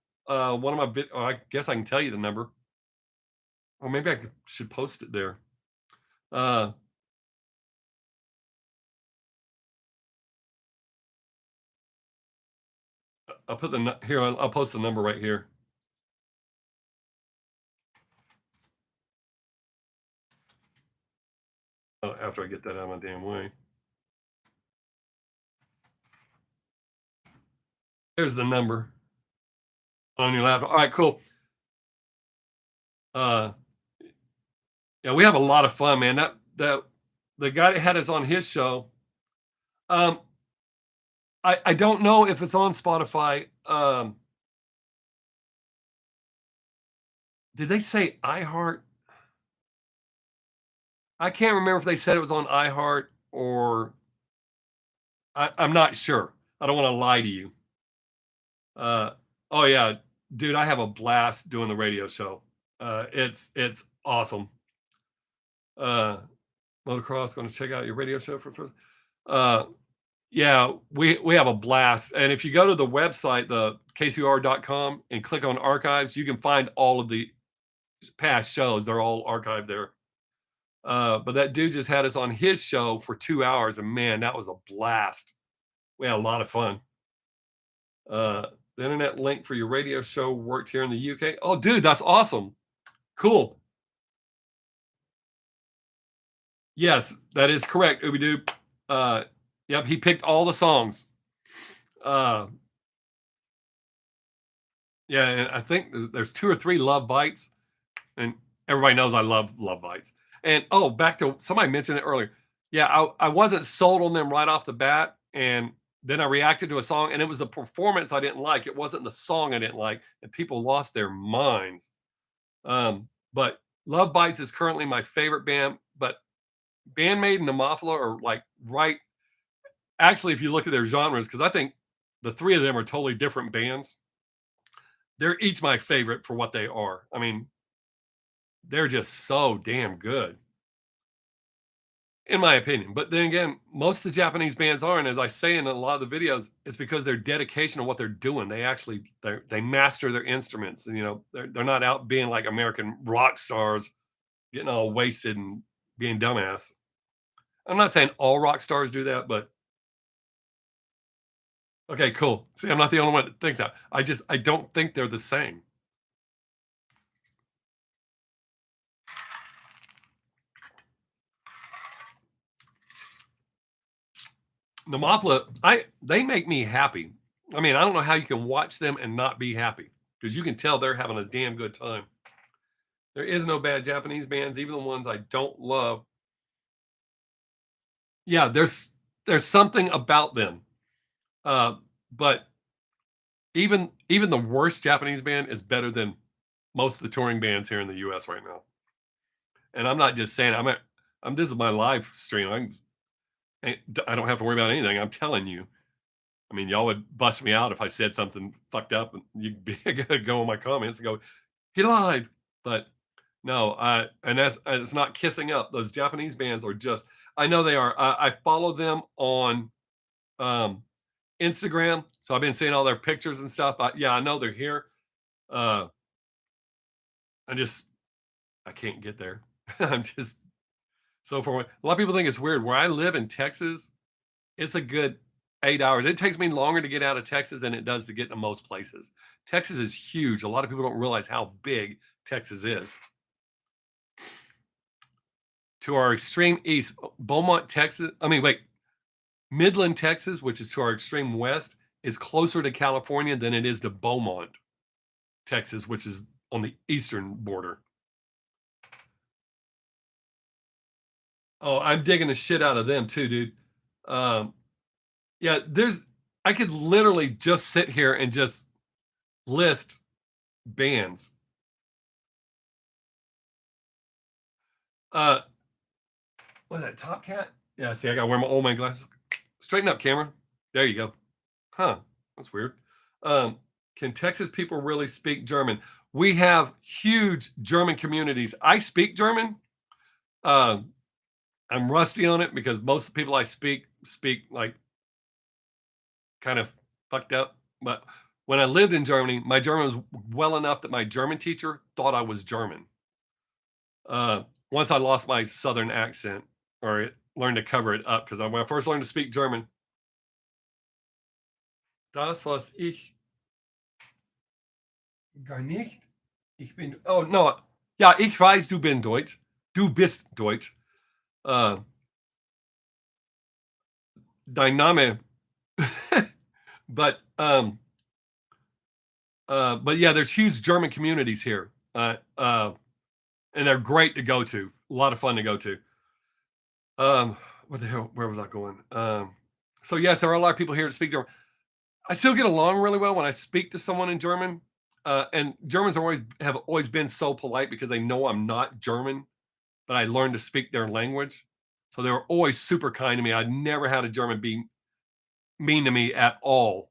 one of my I guess I can tell you the number. Or maybe I should post it there. I'll put here. I'll post the number right here. After I get that out of my damn way. There's the number on your laptop. All right, cool. Yeah, we have a lot of fun, man. The guy that had us on his show. I don't know if it's on Spotify. Did they say iHeart? I can't remember if they said it was on iHeart or I'm not sure. I don't want to lie to you. Oh yeah, dude, I have a blast doing the radio show. It's awesome. Motocross, going to check out your radio show for first. Yeah, we have a blast. And if you go to the website, the kcr.com, and click on archives, you can find all of the past shows. They're all archived there. But that dude just had us on his show for 2 hours, and man, that was a blast. We had a lot of fun. The internet link for your radio show worked here in the UK. Oh, dude, that's awesome. Cool. Yes, that is correct, Ooby-Doo. Yep, he picked all the songs. Yeah, and I think there's 2 or 3 love bites, and everybody knows I love love bites. And back to somebody mentioned it earlier. Yeah, I wasn't sold on them right off the bat, and then I reacted to a song, and it was the performance I didn't like. It wasn't the song I didn't like, and people lost their minds. But Love Bites is currently my favorite band, but Bandmate and Nemophila are like right. Actually, if you look at their genres, because I think the three of them are totally different bands, they're each my favorite for what they are. I mean, they're just so damn good, in my opinion. But then again, most of the Japanese bands are, and as I say in a lot of the videos, it's because their dedication to what they're doing. They master their instruments, and they're not out being like American rock stars, getting all wasted and being dumbass. I'm not saying all rock stars do that, but okay, cool. See, I'm not the only one that thinks that. I don't think they're the same. Nemophila, they make me happy. I mean, I don't know how you can watch them and not be happy, because you can tell they're having a damn good time. There is no bad Japanese bands, even the ones I don't love. Yeah, there's something about them. But even the worst Japanese band is better than most of the touring bands here in the US right now. And I'm not just saying this is my live stream. I don't have to worry about anything. I'm telling you. I mean, y'all would bust me out if I said something fucked up, and you'd be go in my comments and go, "He lied." But no, and it's not kissing up. Those Japanese bands are just. I know they are. I follow them on Instagram, so I've been seeing all their pictures and stuff. Yeah, I know they're here. Uh, I can't get there. I'm just so far away. A lot of people think it's weird. Where I live in Texas, it's a good 8 hours. It takes me longer to get out of Texas than it does to get to most places. Texas is huge. A lot of people don't realize how big Texas is. To our extreme east, Beaumont, Texas. Midland, Texas, which is to our extreme west, is closer to California than it is to Beaumont, Texas, which is on the eastern border. Oh, I'm digging the shit out of them too, dude. Yeah, I could literally just sit here and just list bands. What's that, Top Cat? Yeah, see, I gotta wear my old man glasses. Straighten up, camera. There you go. Huh, that's weird. Can Texas people really speak German? We have huge German communities. I speak German. I'm rusty on it because most of the people I speak like kind of fucked up. But when I lived in Germany, my German was well enough that my German teacher thought I was German. Once I lost my Southern accent, or learned to cover it up, because when I first learned to speak German, das was ich gar nicht. Ich bin, oh no, ja, ich weiß, du bist Deutsch. Du bist Deutsch. Dein Name. But yeah, there's huge German communities here. And they're great to go to. A lot of fun to go to. What the hell? Where was I going? So yes, there are a lot of people here that speak German. I still get along really well when I speak to someone in German. And Germans have always been so polite because they know I'm not German, but I learned to speak their language. So they were always super kind to me. I never had a German be mean to me at all.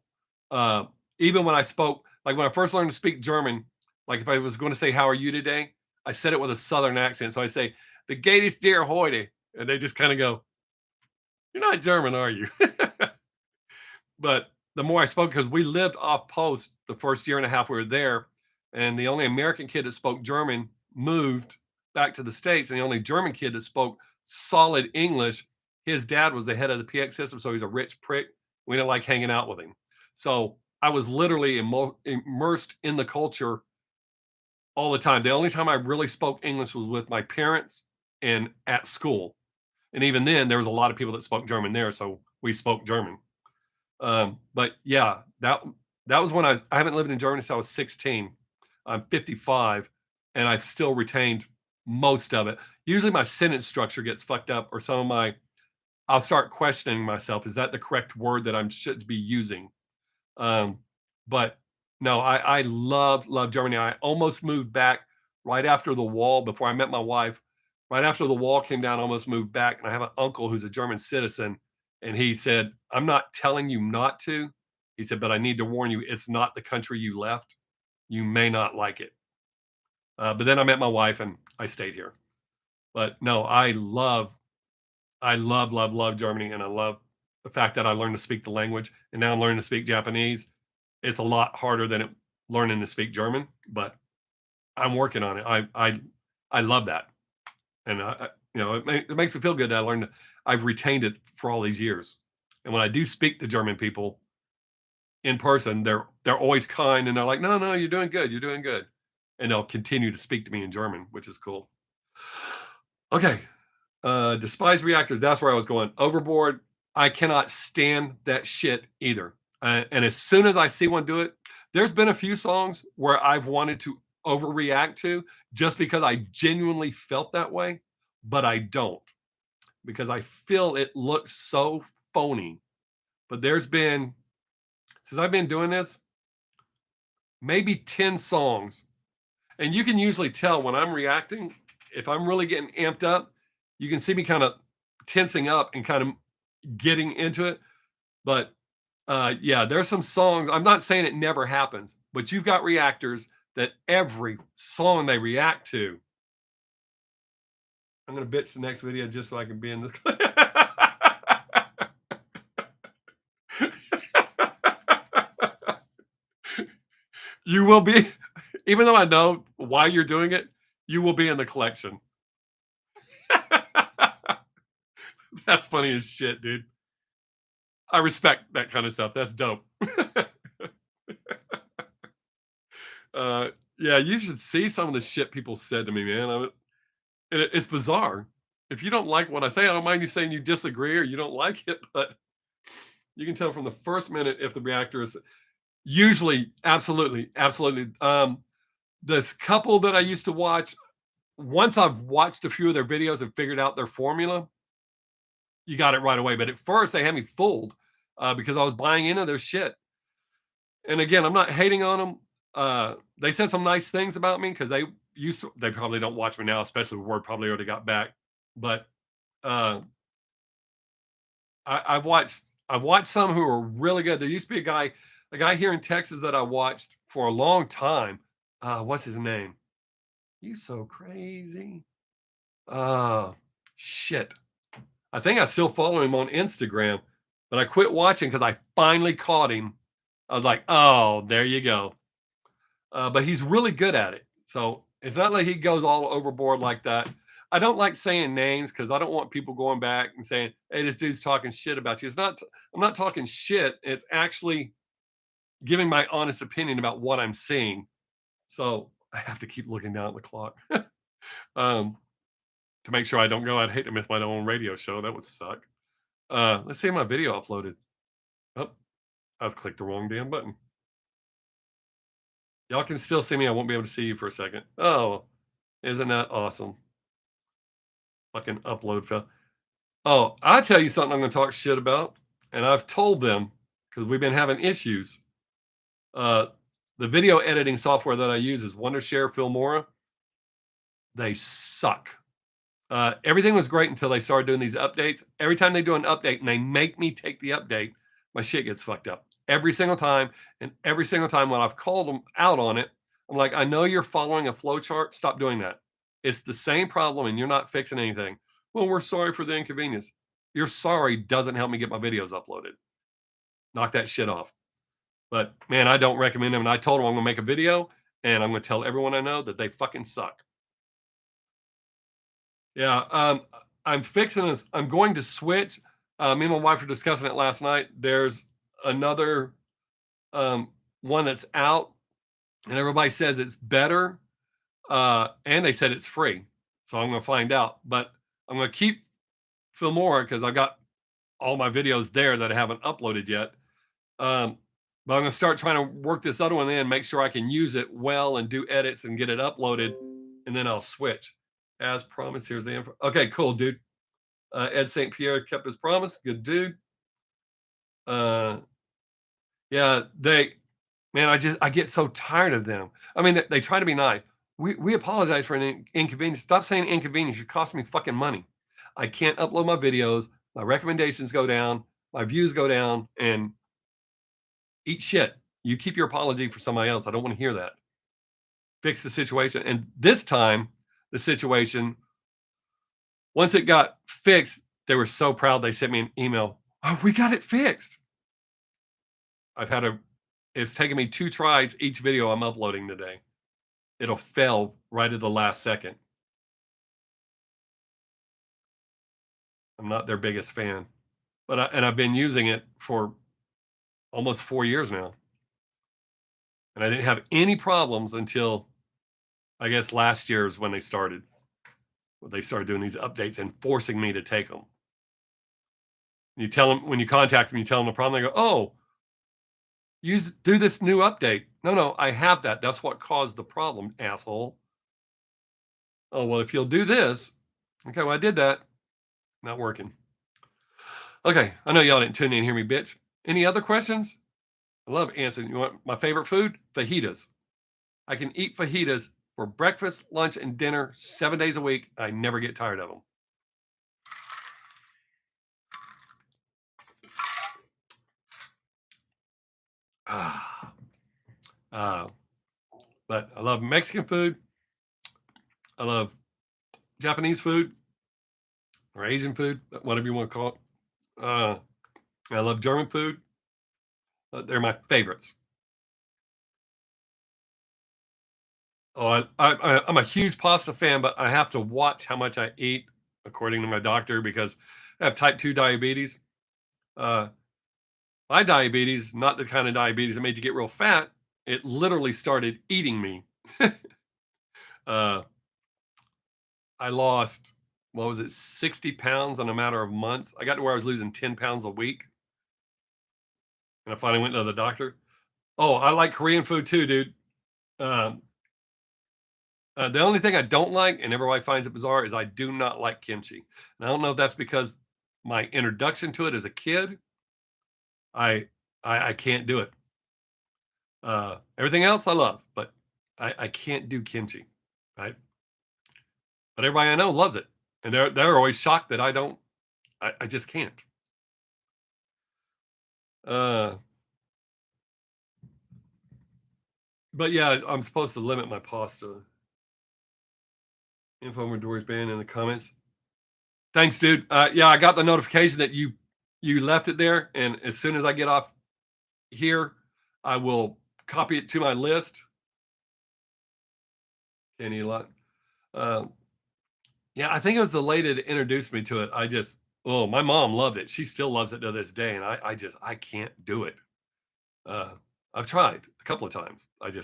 Even when I spoke, like when I first learned to speak German, like if I was going to say, "How are you today?" I said it with a Southern accent. So I say, "The Gatest dear heute." And they just kind of go, "You're not German, are you?" But the more I spoke, because we lived off post the first year and a half we were there, and the only American kid that spoke German moved back to the States, and the only German kid that spoke solid English, his dad was the head of the PX system, so he's a rich prick. We didn't like hanging out with him. So I was literally immersed in the culture all the time. The only time I really spoke English was with my parents and at school. And even then, there was a lot of people that spoke German there, so we spoke German. But yeah, that was when I haven't lived in Germany since I was 16. I'm 55, and I've still retained most of it. Usually my sentence structure gets fucked up, or some of my I'll start questioning myself. Is that the correct word that I should be using? But no, I love Germany. I almost moved back right after the wall before I met my wife. Right after the wall came down, I almost moved back. And I have an uncle who's a German citizen. And he said, I'm not telling you not to. He said, but I need to warn you, it's not the country you left. You may not like it. But then I met my wife and I stayed here. But no, I love Germany. And I love the fact that I learned to speak the language. And now I'm learning to speak Japanese. It's a lot harder than learning to speak German, but I'm working on it. I love that. And it makes me feel good that I've retained it for all these years. And when I do speak to German people in person, they're always kind and they're like, no, you're doing good. You're doing good. And they'll continue to speak to me in German, which is cool. Okay. Despise reactors. That's where I was going. Overboard. I cannot stand that shit either. And as soon as I see one do it, there's been a few songs where I've wanted to overreact to just because I genuinely felt that way, but I don't because I feel it looks so phony. But there's been, since I've been doing this, maybe 10 songs. And you can usually tell when I'm reacting, if I'm really getting amped up, you can see me kind of tensing up and kind of getting into it. But yeah, there's some songs. I'm not saying it never happens, but you've got reactors that every song they react to. I'm going to bitch the next video just so I can be in this. You will be, even though I know why you're doing it, you will be in the collection. That's funny as shit, dude. I respect that kind of stuff. That's dope. Yeah, you should see some of the shit people said to me, man. It's bizarre. If you don't like what I say, I don't mind you saying you disagree or you don't like it, but you can tell from the first minute if the reactor is usually absolutely. This couple that I used to watch, once I've watched a few of their videos and figured out their formula, you got it right away. But at first, they had me fooled because I was buying into their shit. And again, I'm not hating on them. They said some nice things about me because they probably don't watch me now, especially word probably already got back. But I've watched some who are really good. There used to be a guy here in Texas that I watched for a long time. What's his name? You so crazy. Shit. I think I still follow him on Instagram, but I quit watching because I finally caught him. I was like, oh, there you go. But he's really good at it. So it's not like he goes all overboard like that. I don't like saying names because I don't want people going back and saying, hey, this dude's talking shit about you. I'm not talking shit. It's actually giving my honest opinion about what I'm seeing. So I have to keep looking down at the clock to make sure I don't go. I'd hate to miss my own radio show. That would suck. Let's see my video uploaded. Oh, I've clicked the wrong damn button. Y'all can still see me. I won't be able to see you for a second. Oh, isn't that awesome? Fucking upload fell. Oh, I'll tell you something I'm going to talk shit about. And I've told them because we've been having issues. The video editing software that I use is Wondershare, Filmora. They suck. Everything was great until they started doing these updates. Every time they do an update and they make me take the update, my shit gets fucked up every single time. And every single time when I've called them out on it, I'm like, I know you're following a flow chart. Stop doing that. It's the same problem and you're not fixing anything. Well, we're sorry for the inconvenience. Your sorry doesn't help me get my videos uploaded. Knock that shit off. But man, I don't recommend them. And I told them I'm going to make a video and I'm going to tell everyone I know that they fucking suck. Yeah, I'm fixing this. I'm going to switch. Me and my wife were discussing it last night. There's another one that's out, and everybody says it's better, and they said it's free. So I'm going to find out. But I'm going to keep Filmora because I've got all my videos there that I haven't uploaded yet. But I'm going to start trying to work this other one in, make sure I can use it well and do edits and get it uploaded, and then I'll switch. As promised, here's the info. Okay, cool, dude. Ed St. Pierre kept his promise. Good dude. Yeah, I get so tired of them. I mean, they try to be nice. We apologize for an inconvenience. Stop saying inconvenience. You're costing me fucking money. I can't upload my videos. My recommendations go down. My views go down. And eat shit. You keep your apology for somebody else. I don't want to hear that. Fix the situation. And this time, the situation, once it got fixed, they were so proud. They sent me an email. Oh, we got it fixed. It's taken me 2 tries each video I'm uploading today. It'll fail right at the last second. I'm not their biggest fan, but I've been using it for almost 4 years now. And I didn't have any problems until, I guess, last year is when they started. They started doing these updates and forcing me to take them. You tell them, when you contact them, you tell them the problem, they go, oh, do this new update. No, I have that. That's what caused the problem, asshole. Oh, well, if you'll do this. Okay, well, I did that. Not working. Okay, I know y'all didn't tune in and hear me, bitch. Any other questions? I love answering. You want my favorite food? Fajitas. I can eat fajitas for breakfast, lunch, and dinner 7 days a week. I never get tired of them. But I love Mexican food. I love Japanese food or Asian food, whatever you want to call it. I love German food. They're my favorites. Oh, I'm a huge pasta fan, but I have to watch how much I eat according to my doctor because I have type 2 diabetes. My diabetes, not the kind of diabetes that made you get real fat. It literally started eating me. I lost, 60 pounds in a matter of months. I got to where I was losing 10 pounds a week. And I finally went to the doctor. Oh, I like Korean food too, dude. The only thing I don't like, and everybody finds it bizarre, is I do not like kimchi. And I don't know if that's because my introduction to it as a kid, I can't do it. Everything else I love, but I can't do kimchi, right? But everybody I know loves it, and they're always shocked that I don't. I just can't. But yeah, I'm supposed to limit my pasta. Info on Dory's band in the comments. Thanks, dude. Yeah, I got the notification that you left it there, and as soon as I get off here, I will copy it to my list. Kenny a lot. Yeah, I think it was the lady that introduced me to it. My mom loved it. She still loves it to this day, and I can't do it. I've tried a couple of times. Yeah.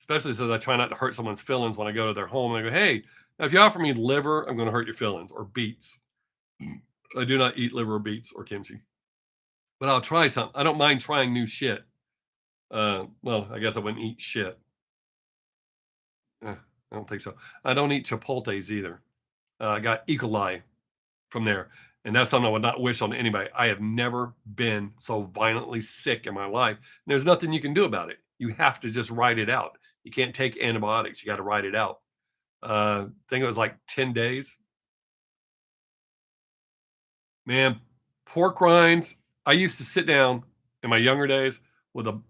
Especially since I try not to hurt someone's feelings when I go to their home. And I go, hey, if you offer me liver, I'm going to hurt your feelings, or beets. I do not eat liver or beets or kimchi. But I'll try something. I don't mind trying new shit. Well, I guess I wouldn't eat shit. I don't think so. I don't eat chipotles either. I got E. coli from there. And that's something I would not wish on anybody. I have never been so violently sick in my life. And there's nothing you can do about it. You have to just ride it out. You can't take antibiotics. You got to ride it out. I think it was like 10 days. Man, pork rinds. I used to sit down in my younger days with a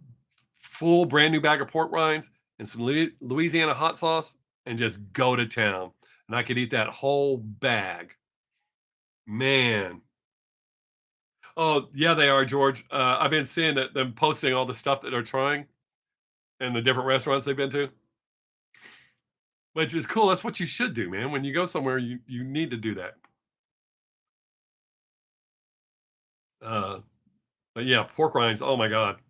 full brand new bag of pork rinds and some Louisiana hot sauce and just go to town. And I could eat that whole bag. Man. Oh, yeah, they are, George. I've been seeing them posting all the stuff that they're trying and the different restaurants they've been to. Which is cool. That's what you should do, man. When you go somewhere, you need to do that. But yeah, pork rinds. Oh my God.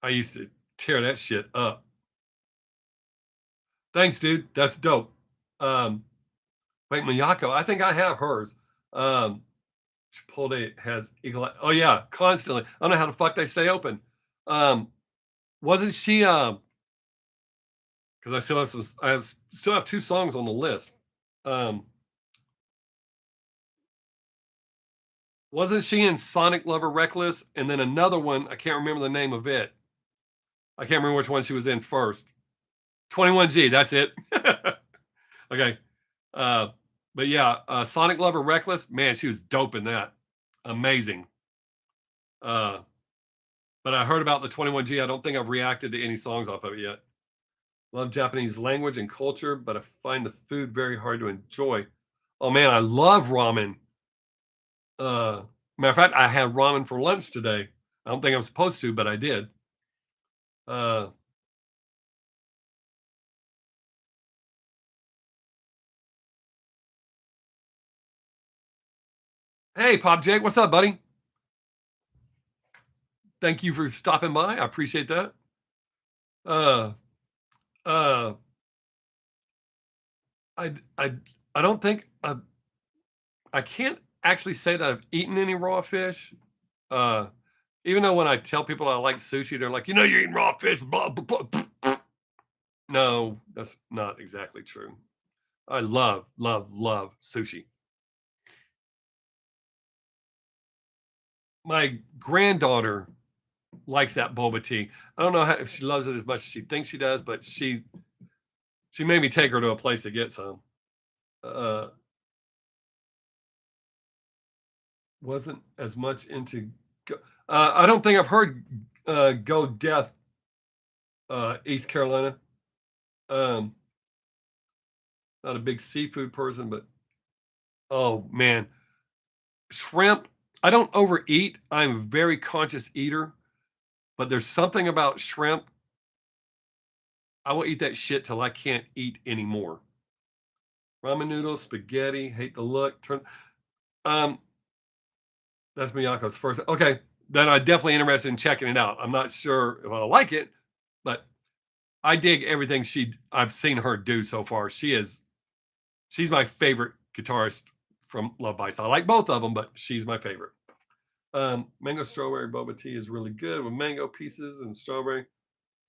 I used to tear that shit up. Thanks, dude. That's dope. Wait, Miyako. I think I have hers. Chipotle has eagle. Oh yeah, constantly. I don't know how the fuck they stay open. Wasn't she? Because I still have 2 songs on the list. Wasn't she in Sonic Lover Reckless? And then another one, I can't remember the name of it. I can't remember which one she was in first. 21G, that's it. Okay. But yeah, Sonic Lover Reckless, man, she was dope in that. Amazing. But I heard about the 21G. I don't think I've reacted to any songs off of it yet. Love Japanese language and culture, but I find the food very hard to enjoy. Oh man, I love ramen. Matter of fact, I had ramen for lunch today. I don't think I'm supposed to, but I did. Uh, hey, Pop Jake, what's up, buddy? Thank you for stopping by. I appreciate that. Uh, uh, I, I, I don't think I can't actually say that I've eaten any raw fish. Uh, Even though when I tell people I like sushi, they're like, you're eating raw fish. Blah, blah, blah. No, that's not exactly true. I love, love, love sushi. My granddaughter likes that boba tea. I don't know if she loves it as much as she thinks she does, but she made me take her to a place to get some. Wasn't as much into. I don't think I've heard Go Death, East Carolina. Not a big seafood person, but oh man, shrimp. I don't overeat. I'm a very conscious eater, but there's something about shrimp. I will eat that shit till I can't eat anymore. Ramen noodles, spaghetti, hate the look. Um, that's Miyako's first. Okay, then I'm definitely interested in checking it out. I'm not sure if I like it, but I dig everything I've seen her do so far. She's my favorite guitarist from Love Bites. I like both of them, but she's my favorite. Mango strawberry boba tea is really good with mango pieces and strawberry.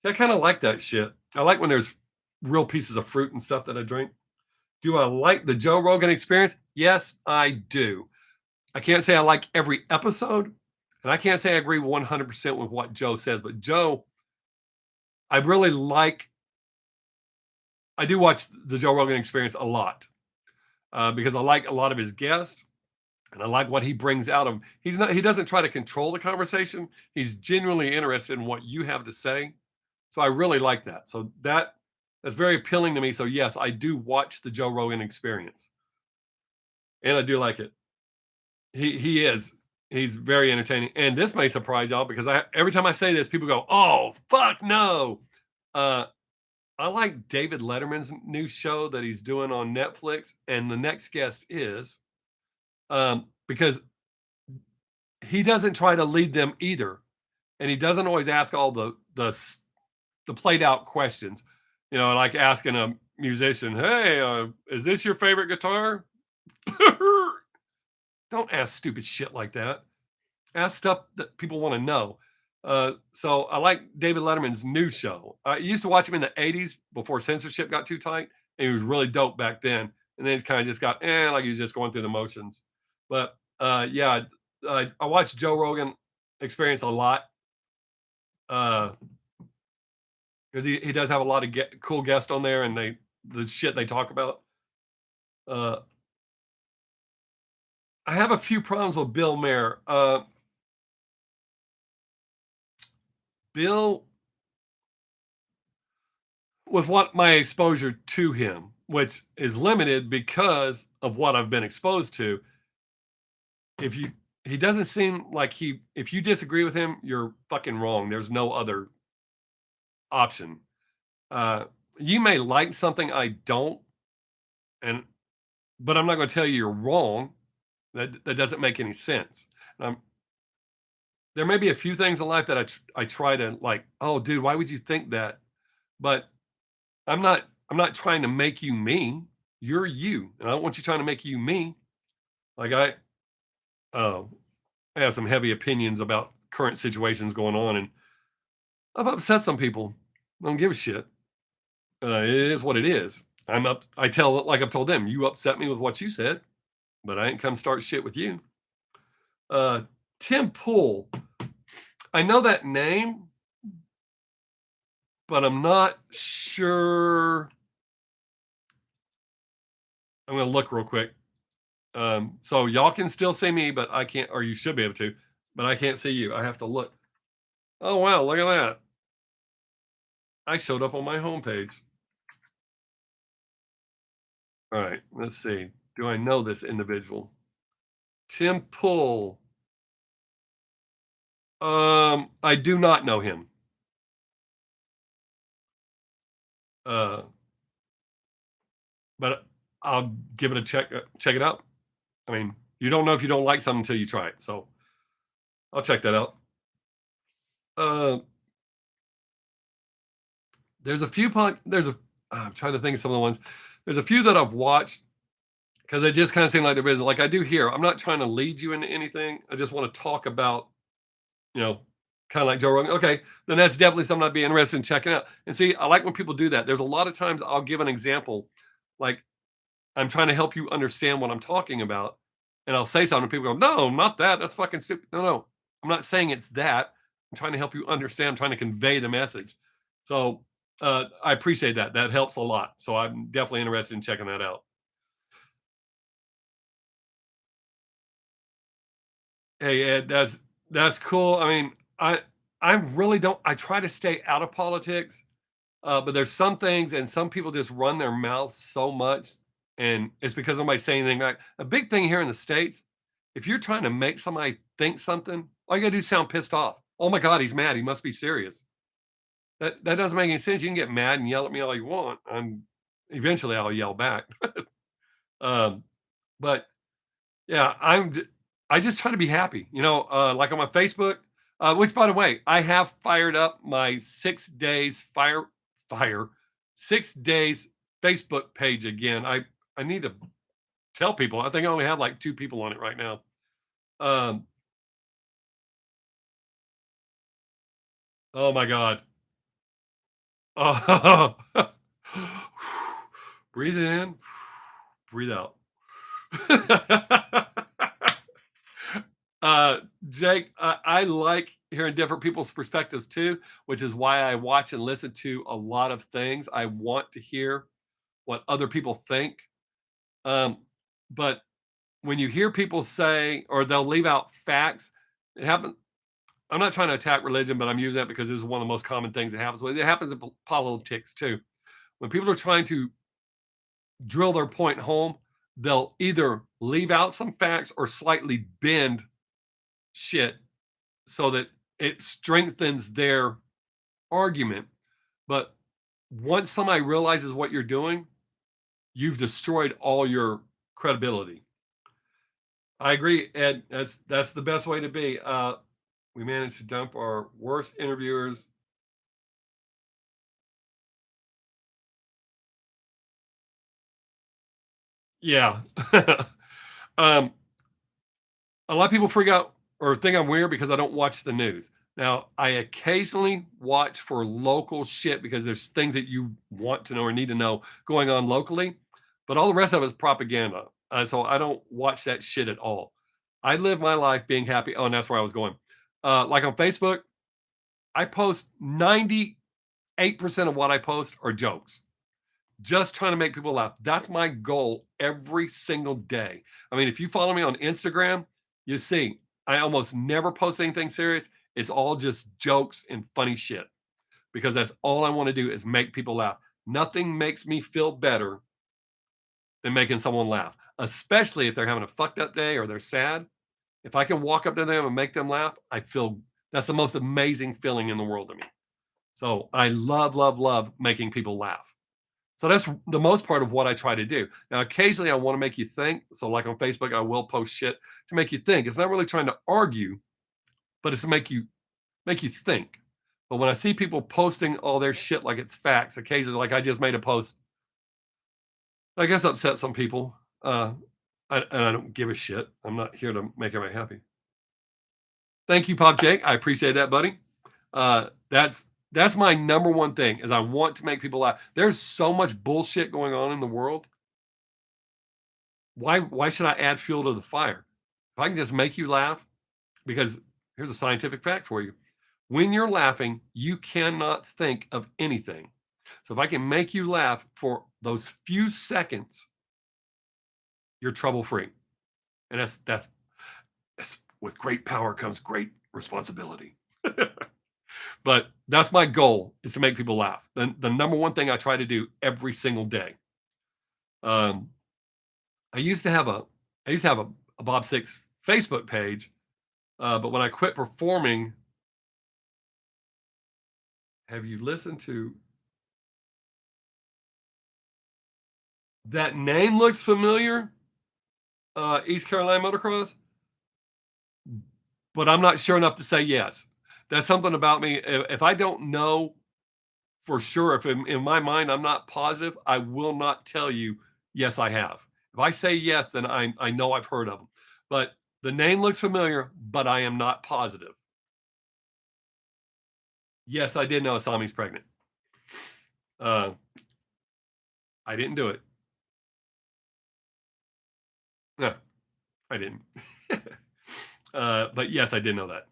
I kind of like that shit. I like when there's real pieces of fruit and stuff that I drink. Do I like the Joe Rogan Experience? Yes, I do. I can't say I like every episode, and I can't say I agree 100% with what Joe says, but Joe, I really like. I do watch the Joe Rogan Experience a lot because I like a lot of his guests, and I like what he brings out of him. He doesn't try to control the conversation. He's genuinely interested in what you have to say. So I really like that. So that's very appealing to me. So yes, I do watch the Joe Rogan Experience, and I do like it. He is. He's very entertaining. And this may surprise y'all because every time I say this, people go, "Oh, fuck no." Uh, I like David Letterman's new show that he's doing on Netflix, and the next guest is because he doesn't try to lead them either, and he doesn't always ask all the played out questions. Like asking a musician, "Hey, is this your favorite guitar?" Don't ask stupid shit like that. Ask stuff that people want to know. So I like David Letterman's new show. I used to watch him in the 80s before censorship got too tight, and he was really dope back then. And then it kind of just got, like he was just going through the motions. But yeah, I watched Joe Rogan Experience a lot because he does have a lot of cool guests on there, and the shit they talk about. I have a few problems with Bill Maher. Bill, with what my exposure to him, which is limited because of what I've been exposed to, he doesn't seem like if you disagree with him, you're fucking wrong. There's no other option. You may like something I don't, but I'm not going to tell you you're wrong. That doesn't make any sense. There may be a few things in life that I try to like, oh, dude, why would you think that? But I'm not trying to make you me. You're you, and I don't want you trying to make you me. Like I have some heavy opinions about current situations going on, and I've upset some people. I don't give a shit. It is what it is. Like I've told them, you upset me with what you said, but I ain't come start shit with you. Tim Pool. I know that name, but I'm not sure. I'm going to look real quick. So y'all can still see me, but I can't, or you should be able to, but I can't see you. I have to look. Oh, wow. Look at that. I showed up on my homepage. All right. Let's see. Do I know this individual? Tim Pool. I do not know him. But I'll give it a check. Check it out. I mean, you don't know if you don't like something until you try it. So I'll check that out. There's a few. I'm trying to think of some of the ones. There's a few that I've watched because they just kind of seem like they're busy. Like I do here. I'm not trying to lead you into anything. I just want to talk about, you know, kind of like Joe Rogan. Okay, then that's definitely something I'd be interested in checking out. And see, I like when people do that. There's a lot of times I'll give an example, like I'm trying to help you understand what I'm talking about. And I'll say something, and people go, no, not that. That's fucking stupid. No, I'm not saying it's that. I'm trying to help you understand. I'm trying to convey the message. So I appreciate that. That helps a lot. So I'm definitely interested in checking that out. Hey, Ed, that's cool. I mean, I really don't. I try to stay out of politics. But there's some things, and some people just run their mouths so much, and it's because nobody's saying anything back. A big thing here in the States, if you're trying to make somebody think something, all you gotta do is sound pissed off. Oh my God, he's mad. He must be serious. That doesn't make any sense. You can get mad and yell at me all you want. Eventually I'll yell back. um, but yeah, I just try to be happy. Like on my Facebook, which by the way, I have fired up my 6 days fire 6 days Facebook page again. I need to tell people. I think I only have like 2 people on it right now. Um, oh my God. Oh, breathe in, breathe out. Uh, Jake, I like hearing different people's perspectives too, which is why I watch and listen to a lot of things. I want to hear what other people think. Um, but when you hear people say, or they'll leave out facts, it happens. I'm not trying to attack religion, but I'm using that because this is one of the most common things that happens. It happens in politics too. When people are trying to drill their point home, they'll either leave out some facts or slightly bend shit so that it strengthens their argument. But once somebody realizes what you're doing, you've destroyed all your credibility. I agree, Ed. That's the best way to be. We managed to dump our worst interviewers. Yeah. um, a lot of people freak out or think I'm weird because I don't watch the news. Now, I occasionally watch for local shit because there's things that you want to know or need to know going on locally, but all the rest of it is propaganda. So I don't watch that shit at all. I live my life being happy. Oh, and that's where I was going. Like on Facebook, I post 98% of what I post are jokes, just trying to make people laugh. That's my goal every single day. I mean, if you follow me on Instagram, you see I almost never post anything serious. It's all just jokes and funny shit because that's all I want to do is make people laugh. Nothing makes me feel better than making someone laugh, especially if they're having a fucked up day or they're sad. If I can walk up to them and make them laugh, I feel that's the most amazing feeling in the world to me. So I love, love, love making people laugh. So that's the most part of what I try to do. Now, occasionally I want to make you think. So, like on Facebook, I will post shit to make you think. It's not really trying to argue, but it's to make you think. But when I see people posting all their shit like it's facts, occasionally, like I just made a post, I guess upset some people. And I don't give a shit. I'm not here to make everybody happy. Thank you, Pop Jake. I appreciate that, buddy. That's my number one thing is I want to make people laugh. There's so much bullshit going on in the world. Why should I add fuel to the fire? If I can just make you laugh, because here's a scientific fact for you. When you're laughing, you cannot think of anything. So if I can make you laugh for those few seconds, you're trouble free. And that's with great power comes great responsibility. But that's my goal, is to make people laugh. The number one thing I try to do every single day. I used to have a Bob Sixx Facebook page, but when I quit performing, have you listened to that name? Looks familiar. East Carolina Motocross, but I'm not sure enough to say yes. That's something about me. If I don't know for sure, if in my mind I'm not positive, I will not tell you, yes, I have. If I say yes, then I know I've heard of them. But the name looks familiar, but I am not positive. Yes, I did know Asami's pregnant. I didn't do it. No, I didn't. But yes, I did know that.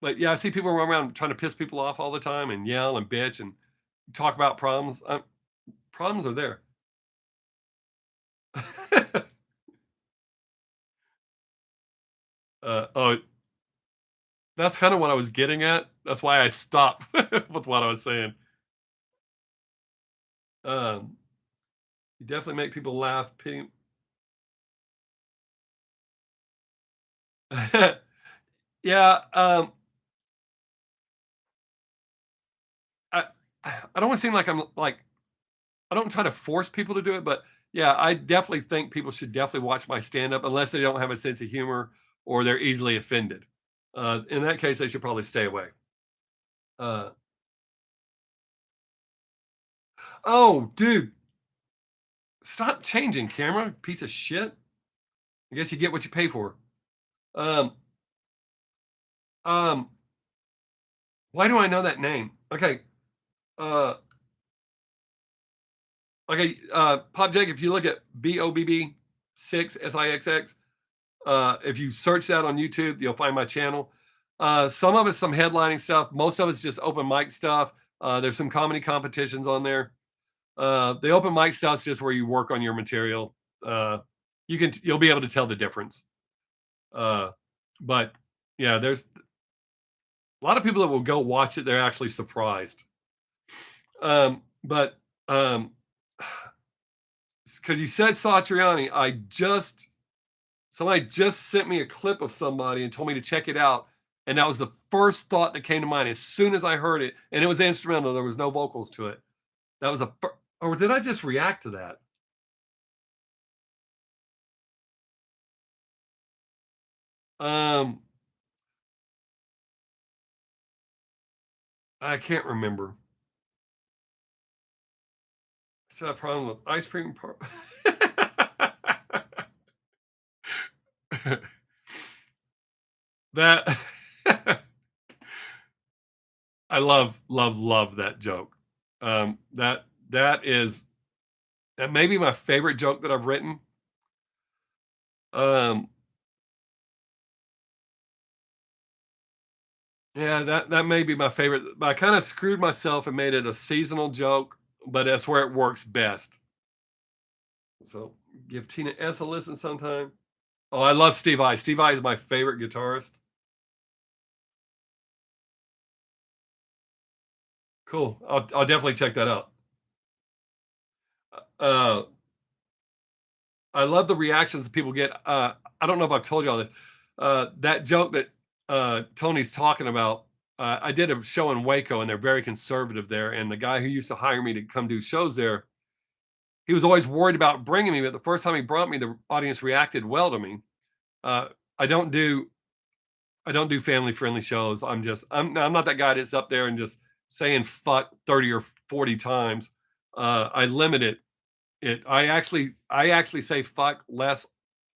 But yeah, I see people run around trying to piss people off all the time and yell and bitch and talk about problems. Problems are there. Oh, that's kind of what I was getting at. That's why I stopped with what I was saying. You definitely make people laugh. Yeah. I I don't want to seem like I'm like, I don't try to force people to do it, but yeah, I definitely think people should definitely watch my stand up unless they don't have a sense of humor or they're easily offended. In that case, they should probably stay away. Uh, oh, dude, stop changing camera, piece of shit. I guess you get what you pay for. Um, um, why do I know that name? Okay. Uh, okay. Pop Jake, if you look at BOBB Sixx SIXX, if you search that on YouTube, you'll find my channel. Some of it's some headlining stuff. Most of it's just open mic stuff. There's some comedy competitions on there. The open mic stuff is just where you work on your material. You'll be able to tell the difference. But yeah, there's a lot of people that will go watch it. They're actually surprised. But because you said Satriani, somebody just sent me a clip of somebody and told me to check it out. And that was the first thought that came to mind as soon as I heard it. And it was instrumental. There was no vocals to it. That was or did I just react to that? I can't remember. Is that a problem with ice cream? That I love that joke. That may be my favorite joke that I've written. Um, yeah, that may be my favorite. But I kind of screwed myself and made it a seasonal joke, but that's where it works best. So give Tina S a listen sometime. Oh, I love Steve Vai. Steve Vai is my favorite guitarist. Cool. I'll definitely check that out. Uh, I love the reactions that people get. I don't know if I've told you all this. That joke that Tony's talking about. I did a show in Waco, and they're very conservative there. And the guy who used to hire me to come do shows there, he was always worried about bringing me. But the first time he brought me, the audience reacted well to me. Uh, I don't do family friendly shows. I'm not that guy that's up there and just saying fuck 30 or 40 times. I limit it. I actually say fuck less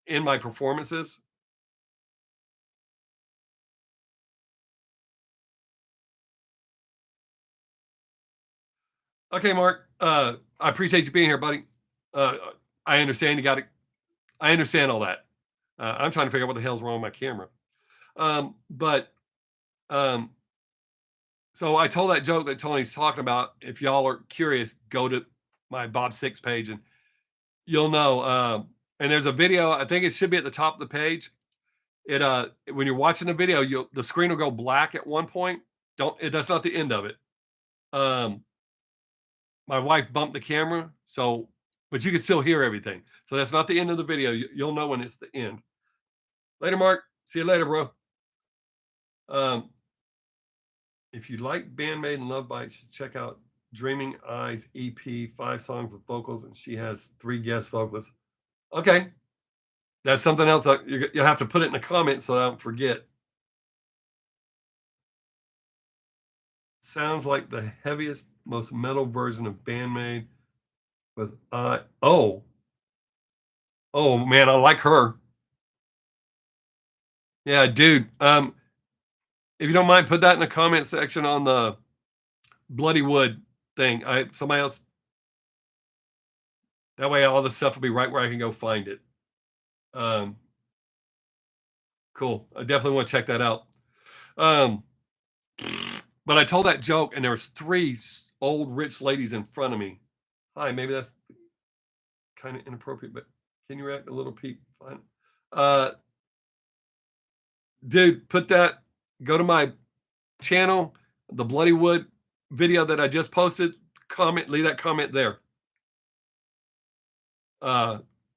in my performances. Okay, Mark. I appreciate you being here, buddy. I understand you got to. I understand all that. I'm trying to figure out what the hell's wrong with my camera. But so I told that joke that Tony's talking about. If y'all are curious, go to my Bob Sixx page and you'll know. And there's a video. I think it should be at the top of the page. When you're watching the video, the screen will go black at one point. That's not the end of it. My wife bumped the camera, but you can still hear everything. So that's not the end of the video. You'll know when it's the end. Later, Mark. See you later, bro. If you like Bandmade and Love Bites, check out Dreaming Eyes EP, 5 songs with vocals, and she has 3 guest vocalists. Okay. That's something else. You'll have to put it in the comments so I don't forget. Sounds like the heaviest, most metal version of Bandmade with oh man, I like her. Yeah, dude. If you don't mind, put that in the comment section on the Bloody Wood thing. Somebody else. That way, all the stuff will be right where I can go find it. Cool. I definitely want to check that out. But I told that joke, and there was 3 old rich ladies in front of me. Hi, maybe that's kind of inappropriate, but can you react a little, Pete? Fine. Dude, go to my channel, the Bloody Wood video that I just posted. Leave that comment there.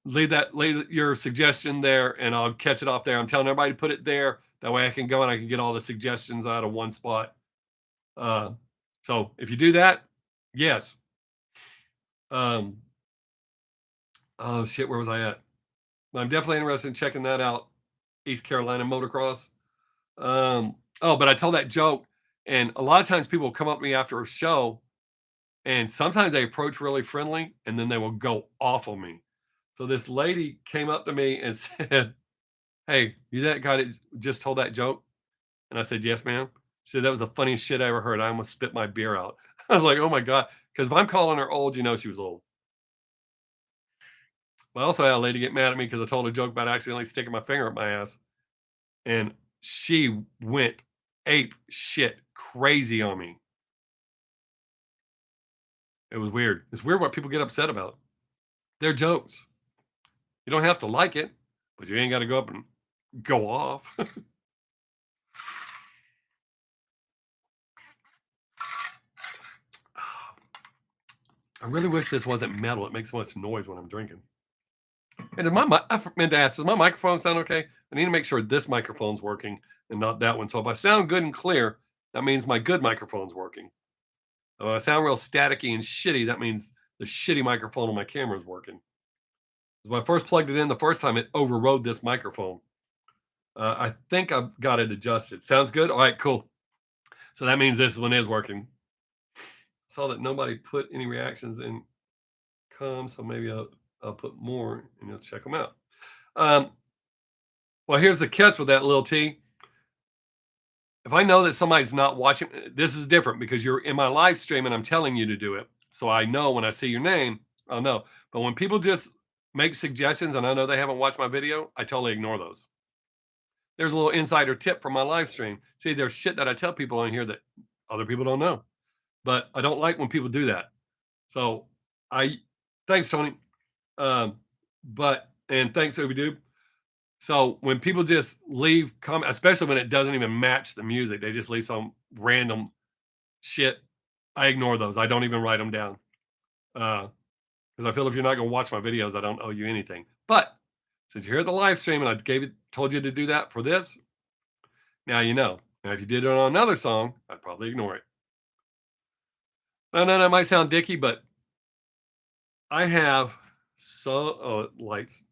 Leave your suggestion there, and I'll catch it off there. I'm telling everybody to put it there. That way I can go and I can get all the suggestions out of one spot. So if you do that, yes. Oh shit, where was I at? I'm definitely interested in checking that out. East Carolina motocross. But I told that joke, and a lot of times people will come up to me after a show, and sometimes they approach really friendly, and then they will go off on me. So this lady came up to me and said, "Hey, you that guy that just told that joke?" And I said, "Yes, ma'am." She said, "That was the funniest shit I ever heard. I almost spit my beer out." I was like, "Oh my God." Because if I'm calling her old, you know she was old. But I also had a lady get mad at me because I told a joke about accidentally sticking my finger up my ass. And she went ape shit crazy on me. It was weird. It's weird what people get upset about. They're jokes. You don't have to like it, but you ain't got to go up and go off. I really wish this wasn't metal. It makes so much noise when I'm drinking. And I meant to ask, does my microphone sound okay? I need to make sure this microphone's working and not that one. So if I sound good and clear, that means my good microphone's working. If I sound real staticky and shitty, that means the shitty microphone on my camera is working. When I first plugged it in the first time, it overrode this microphone. I think I've got it adjusted. Sounds good? All right, cool. So that means this one is working. Saw that nobody put any reactions in so maybe I'll put more and you'll check them out. Well, here's the catch with that, little T. If I know that somebody's not watching, this is different because you're in my live stream and I'm telling you to do it. So I know when I see your name, I'll know. But when people just make suggestions and I know they haven't watched my video, I totally ignore those. There's a little insider tip from my live stream. See, there's shit that I tell people on here that other people don't know. But I don't like when people do that. So thanks, Tony. And thanks, Oobidoob. So when people just leave comments, especially when it doesn't even match the music, they just leave some random shit. I ignore those. I don't even write them down. Because I feel if you're not going to watch my videos, I don't owe you anything. But since you're here at the live stream and I told you to do that for this, now you know. Now, if you did it on another song, I'd probably ignore it. No, that might sound dicky, but I have lights.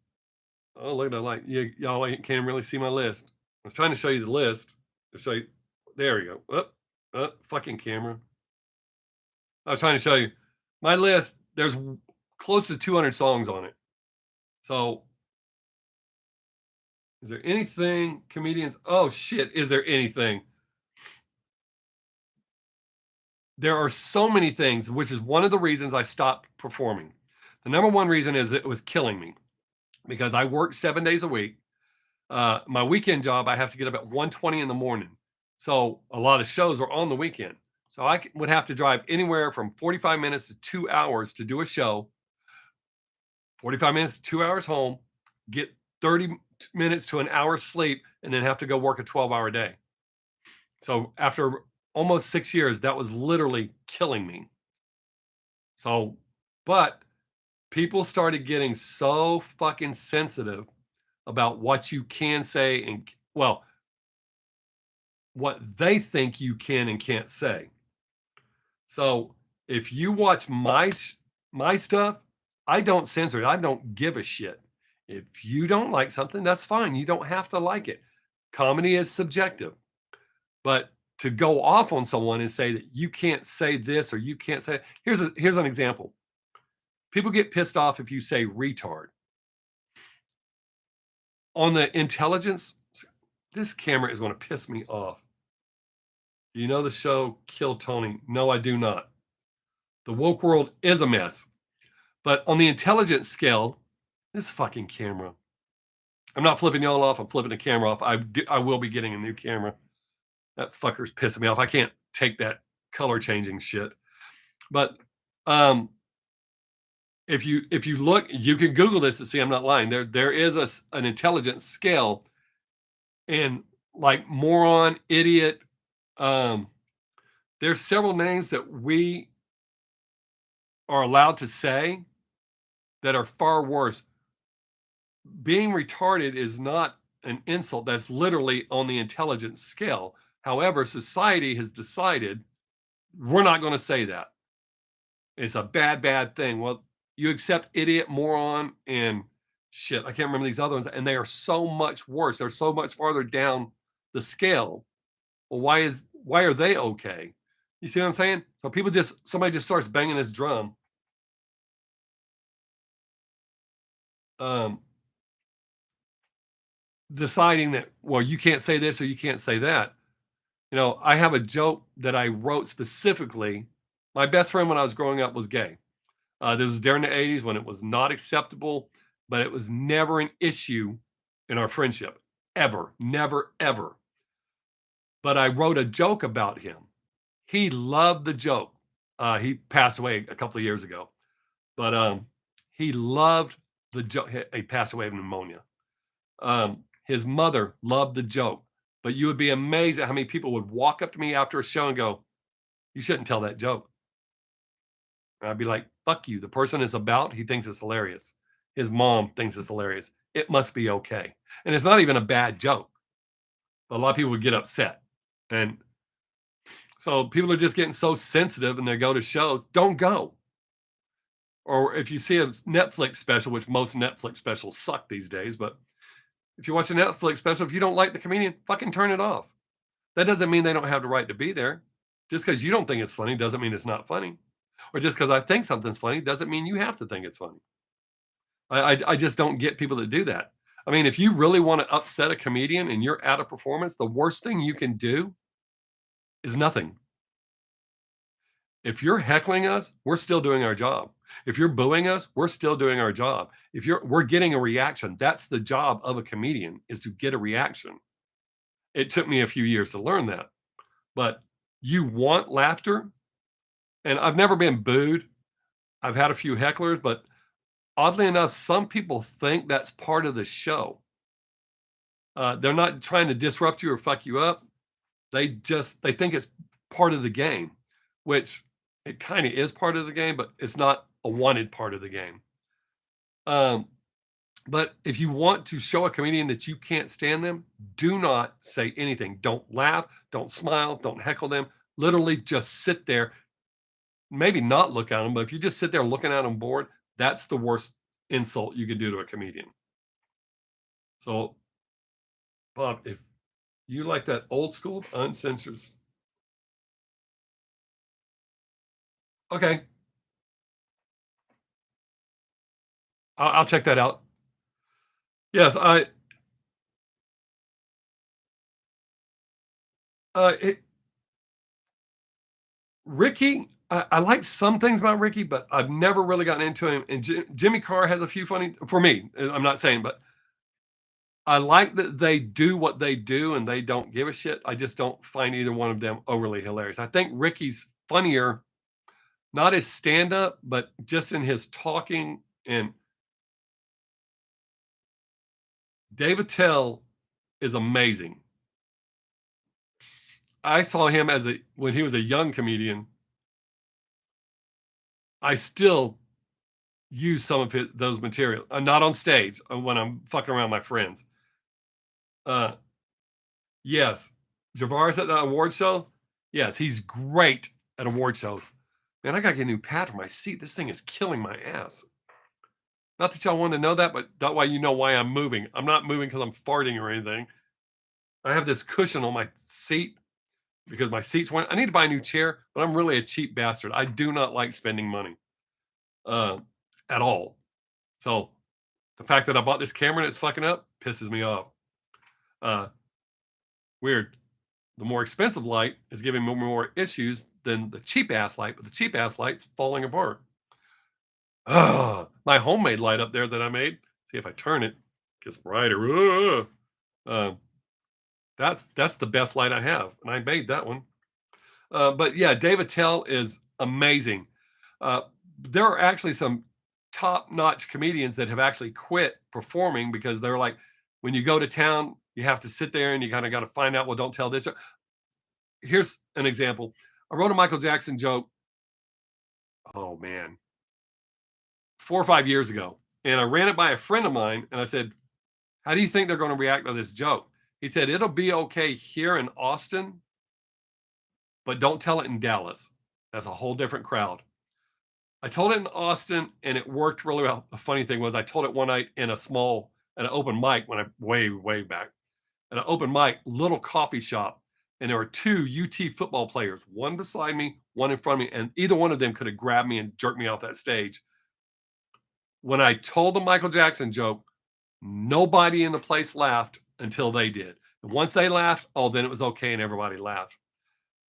Oh, look at that light. Y'all can't really see my list. I was trying to show you the list. To show you. There we go. Fucking camera. I was trying to show you. My list, there's close to 200 songs on it. So, is there anything, comedians? Oh, shit. Is there anything? There are so many things, which is one of the reasons I stopped performing. The number one reason is it was killing me because I worked 7 days a week. My weekend job, I have to get up at 1:20 in the morning. So a lot of shows are on the weekend. So I would have to drive anywhere from 45 minutes to 2 hours to do a show, 45 minutes to 2 hours home, get 30 minutes to an hour sleep, and then have to go work a 12-hour day. So after almost 6 years, that was literally killing me. So, but people started getting so fucking sensitive about what you can say and, well, what they think you can and can't say. So if you watch my stuff, I don't censor it. I don't give a shit. If you don't like something, that's fine. You don't have to like it. Comedy is subjective. But to go off on someone and say that you can't say this or you can't say, here's an example. People get pissed off if you say retard. On the intelligence, this camera is going to piss me off. Do you know the show Kill Tony? No, I do not. The woke world is a mess. But on the intelligence scale, this fucking camera. I'm not flipping y'all off. I'm flipping the camera off. I will be getting a new camera. That fucker's pissing me off. I can't take that color changing shit. But if you look, you can Google this to see I'm not lying. There is an intelligence scale, and like moron, idiot. There's several names that we are allowed to say that are far worse. Being retarded is not an insult. That's literally on the intelligence scale. However, society has decided we're not going to say that. It's a bad thing. Well, you accept idiot, moron, and shit. I can't remember these other ones, and they are so much worse. They're so much farther down the scale. Well, why are they okay? You see what I'm saying? So somebody just starts banging this drum. Deciding that, well, you can't say this or you can't say that. You know, I have a joke that I wrote specifically. My best friend when I was growing up was gay. This was during the 80s when it was not acceptable, but it was never an issue in our friendship. Ever. Never, ever. But I wrote a joke about him. He loved the joke. He passed away a couple of years ago. But he loved the joke. He passed away of pneumonia. His mother loved the joke. But you would be amazed at how many people would walk up to me after a show and go, "You shouldn't tell that joke." And I'd be like, "Fuck you. The person it's about, he thinks it's hilarious. His mom thinks it's hilarious. It must be okay." And it's not even a bad joke. But a lot of people would get upset. And so people are just getting so sensitive and they go to shows. Don't go. Or if you see a Netflix special, which most Netflix specials suck these days, but if you watch a Netflix special, if you don't like the comedian, fucking turn it off. That doesn't mean they don't have the right to be there. Just because you don't think it's funny doesn't mean it's not funny. Or just because I think something's funny doesn't mean you have to think it's funny. I just don't get people that do that. I mean, if you really want to upset a comedian and you're at a performance, the worst thing you can do is nothing. If you're heckling us, we're still doing our job. If you're booing us, we're still doing our job. We're getting a reaction. That's the job of a comedian, is to get a reaction. It took me a few years to learn that. But you want laughter, and I've never been booed. I've had a few hecklers, but oddly enough, some people think that's part of the show. They're not trying to disrupt you or fuck you up. They think it's part of the game, which it kind of is part of the game, but it's not a wanted part of the game. But if you want to show a comedian that you can't stand them, do not say anything. Don't laugh, don't smile, don't heckle them. Literally just sit there. Maybe not look at them, but if you just sit there looking at them bored, that's the worst insult you could do to a comedian. So, Bob, if you like that old school uncensored, okay, I'll check that out. Yes, Ricky, I like some things about Ricky, but I've never really gotten into him. And Jimmy Carr has a few funny, for me. I'm not saying, but I like that they do what they do and they don't give a shit. I just don't find either one of them overly hilarious. I think Ricky's funnier, not his stand up, but just in his talking. And Dave Attell is amazing. I saw him when he was a young comedian. I still use some of those material. Not on stage, when I'm fucking around my friends. Yes, Javar's at the award show. Yes, he's great at award shows. Man, I gotta get a new pad for my seat. This thing is killing my ass. Not that y'all want to know that, but that way you know why I'm moving. I'm not moving because I'm farting or anything. I have this cushion on my seat because my seat's went. I need to buy a new chair, but I'm really a cheap bastard. I do not like spending money at all. So the fact that I bought this camera and it's fucking up pisses me off. Weird. The more expensive light is giving me more issues than the cheap ass light, but the cheap ass light's falling apart. My homemade light up there that I made. See if I turn it, gets brighter. That's the best light I have, and I made that one. But yeah, Dave Attell is amazing. There are actually some top-notch comedians that have actually quit performing because they're like, when you go to town, you have to sit there and you kind of got to find out, well, don't tell this. Here's an example. I wrote a Michael Jackson joke. Oh man, 4 or 5 years ago. And I ran it by a friend of mine and I said, how do you think they're going to react to this joke? He said, it'll be okay here in Austin, but don't tell it in Dallas. That's a whole different crowd. I told it in Austin and it worked really well. The funny thing was I told it one night in at an open mic when I way back, at an open mic, little coffee shop. And there were 2 UT football players, one beside me, one in front of me, and either one of them could have grabbed me and jerked me off that stage. When I told the Michael Jackson joke, nobody in the place laughed until they did. And once they laughed, oh, then it was okay and everybody laughed.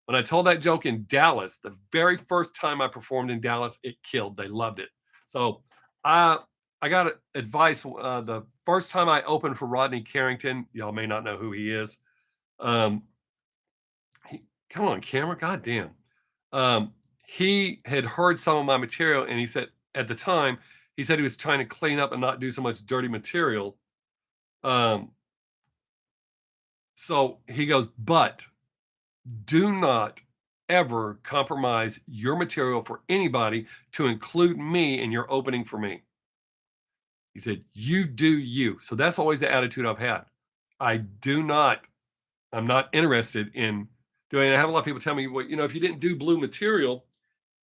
When I told that joke in Dallas, the very first time I performed in Dallas, it killed. They loved it. So I got advice. The first time I opened for Rodney Carrington, y'all may not know who he is. Come on, camera, goddamn. He had heard some of my material, and he said at the time, he said he was trying to clean up and not do so much dirty material. So he goes, but do not ever compromise your material for anybody to include me in your opening for me. He said, you do you. So that's always the attitude I've had. I'm not interested in doing. I have a lot of people tell me, well, if you didn't do blue material,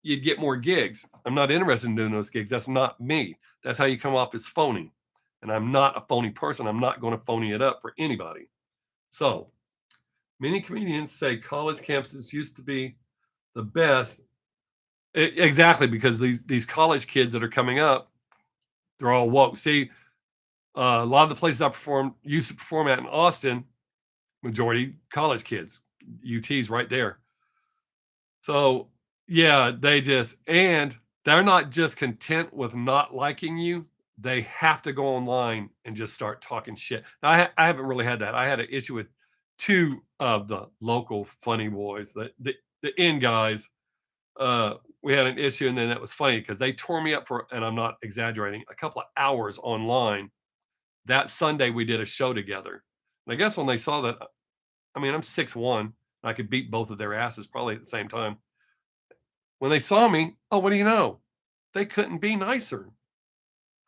you'd get more gigs. I'm not interested in doing those gigs. That's not me. That's how you come off as phony. And I'm not a phony person. I'm not going to phony it up for anybody. So many comedians say college campuses used to be the best. Exactly, because these college kids that are coming up, they're all woke. See, a lot of the places I used to perform at in Austin, majority college kids. UT's right there. So yeah, they're not just content with not liking you. They have to go online and just start talking shit. Now, I haven't really had that. I had an issue with 2 of the local funny boys, the in guys. We had an issue, and then it was funny because they tore me up and I'm not exaggerating, a couple of hours online. That Sunday we did a show together. And I guess when they saw that, I'm 6'1", I could beat both of their asses probably at the same time. When they saw me, oh, what do you know? They couldn't be nicer.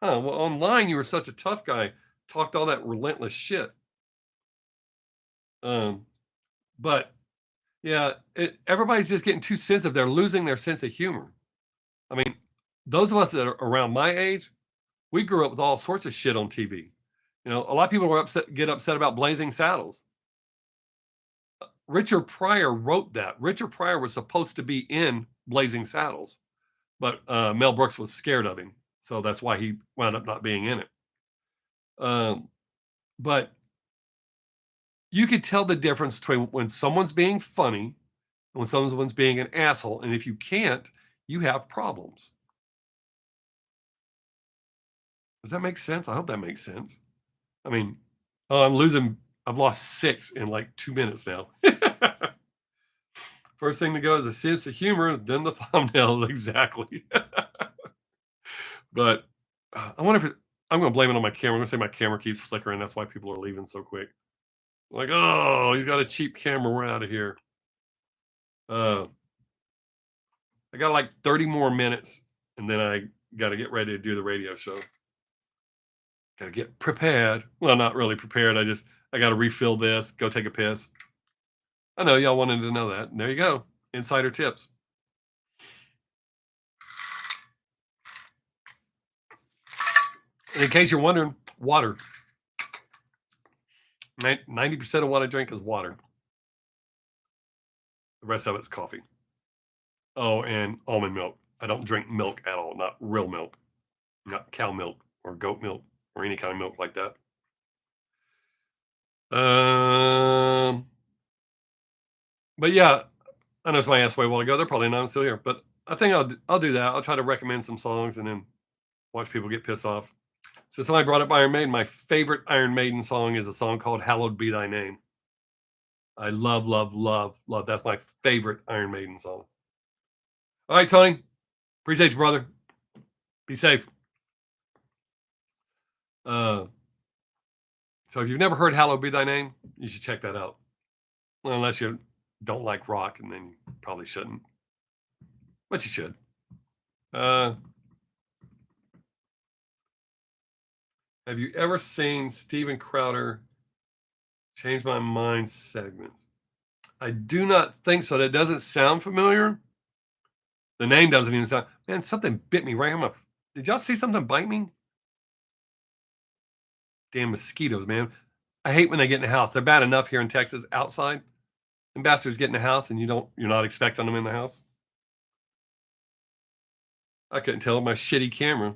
Well, online you were such a tough guy, talked all that relentless shit. But yeah, everybody's just getting too sensitive. They're losing their sense of humor. Those of us that are around my age, we grew up with all sorts of shit on TV. A lot of people get upset about Blazing Saddles. Richard Pryor wrote that. Richard Pryor was supposed to be in Blazing Saddles, but Mel Brooks was scared of him. So that's why he wound up not being in it. But you could tell the difference between when someone's being funny and when someone's being an asshole. And if you can't, you have problems. Does that make sense? I hope that makes sense. Oh, I've lost 6 in like 2 minutes now. First thing to go is a sense of humor, then the thumbnails. Exactly. But I wonder if I'm going to blame it on my camera. I'm going to say my camera keeps flickering. That's why people are leaving so quick. Like, oh, he's got a cheap camera. We're out of here. I got like 30 more minutes, and then I got to get ready to do the radio show. Got to get prepared. Well, not really prepared. I got to refill this, go take a piss. I know y'all wanted to know that. And there you go. Insider tips. And in case you're wondering, water. 90% of what I drink is water. The rest of it's coffee. Oh, and almond milk. I don't drink milk at all. Not real milk. Not cow milk or goat milk or any kind of milk like that. But yeah, I know somebody asked way a while ago. They're probably not still here, but I think I'll do that. I'll try to recommend some songs and then watch people get pissed off. So somebody brought up Iron Maiden. My favorite Iron Maiden song is a song called "Hallowed Be Thy Name." I love, love, love, love. That's my favorite Iron Maiden song. All right, Tony. Appreciate you, brother. Be safe. So if you've never heard "Hallowed Be Thy Name," you should check that out. Well, unless you don't like rock, and then you probably shouldn't. But you should. Have you ever seen Steven Crowder Change My Mind segments? I do not think so. That doesn't sound familiar. The name doesn't even sound. Man, something bit me right here. Did y'all see something bite me? Damn mosquitoes, man. I hate when they get in the house. They're bad enough here in Texas outside. And bastards get in the house and you're not expecting them in the house. I couldn't tell with my shitty camera.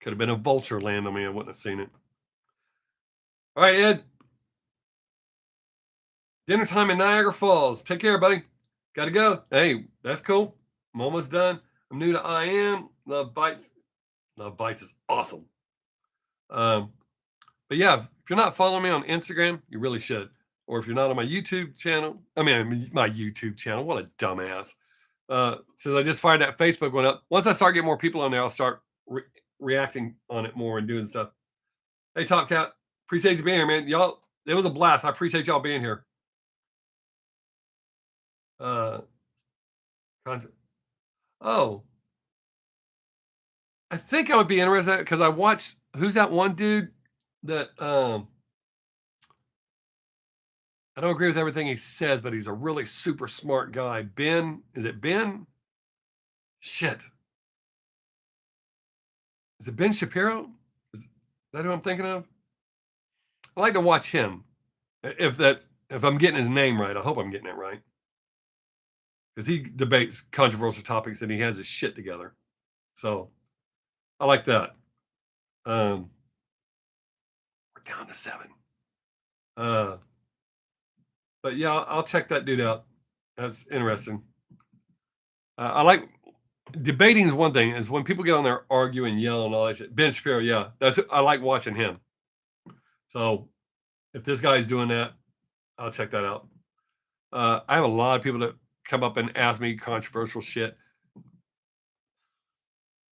Could have been a vulture land on me. I wouldn't have seen it. All right, Ed. Dinner time in Niagara Falls. Take care, buddy. Gotta go. Hey, that's cool. I'm almost done. I'm new to I Am. Love Bites. Love Bites is awesome. But yeah, if you're not following me on Instagram, you really should. Or if you're not on my YouTube channel, my YouTube channel, what a dumbass. So I just fired that Facebook one up. Once I start getting more people on there, I'll start reacting on it more and doing stuff. Hey, Top Cat, appreciate you being here, man. Y'all, it was a blast. I appreciate y'all being here. Oh, I think I would be interested because I watched. Who's that one dude that I don't agree with everything he says, but he's a really super smart guy. Ben, is it Ben? Shit. Is it Ben Shapiro? Is that who I'm thinking of? I like to watch him. If I'm getting his name right, I hope I'm getting it right. Because he debates controversial topics and he has his shit together. So I like that. We're down to 7. But yeah, I'll check that dude out. That's interesting. I like debating is one thing. Is when people get on there arguing, yell, and all that shit. Ben Shapiro, yeah, I like watching him. So if this guy's doing that, I'll check that out. I have a lot of people that come up and ask me controversial shit.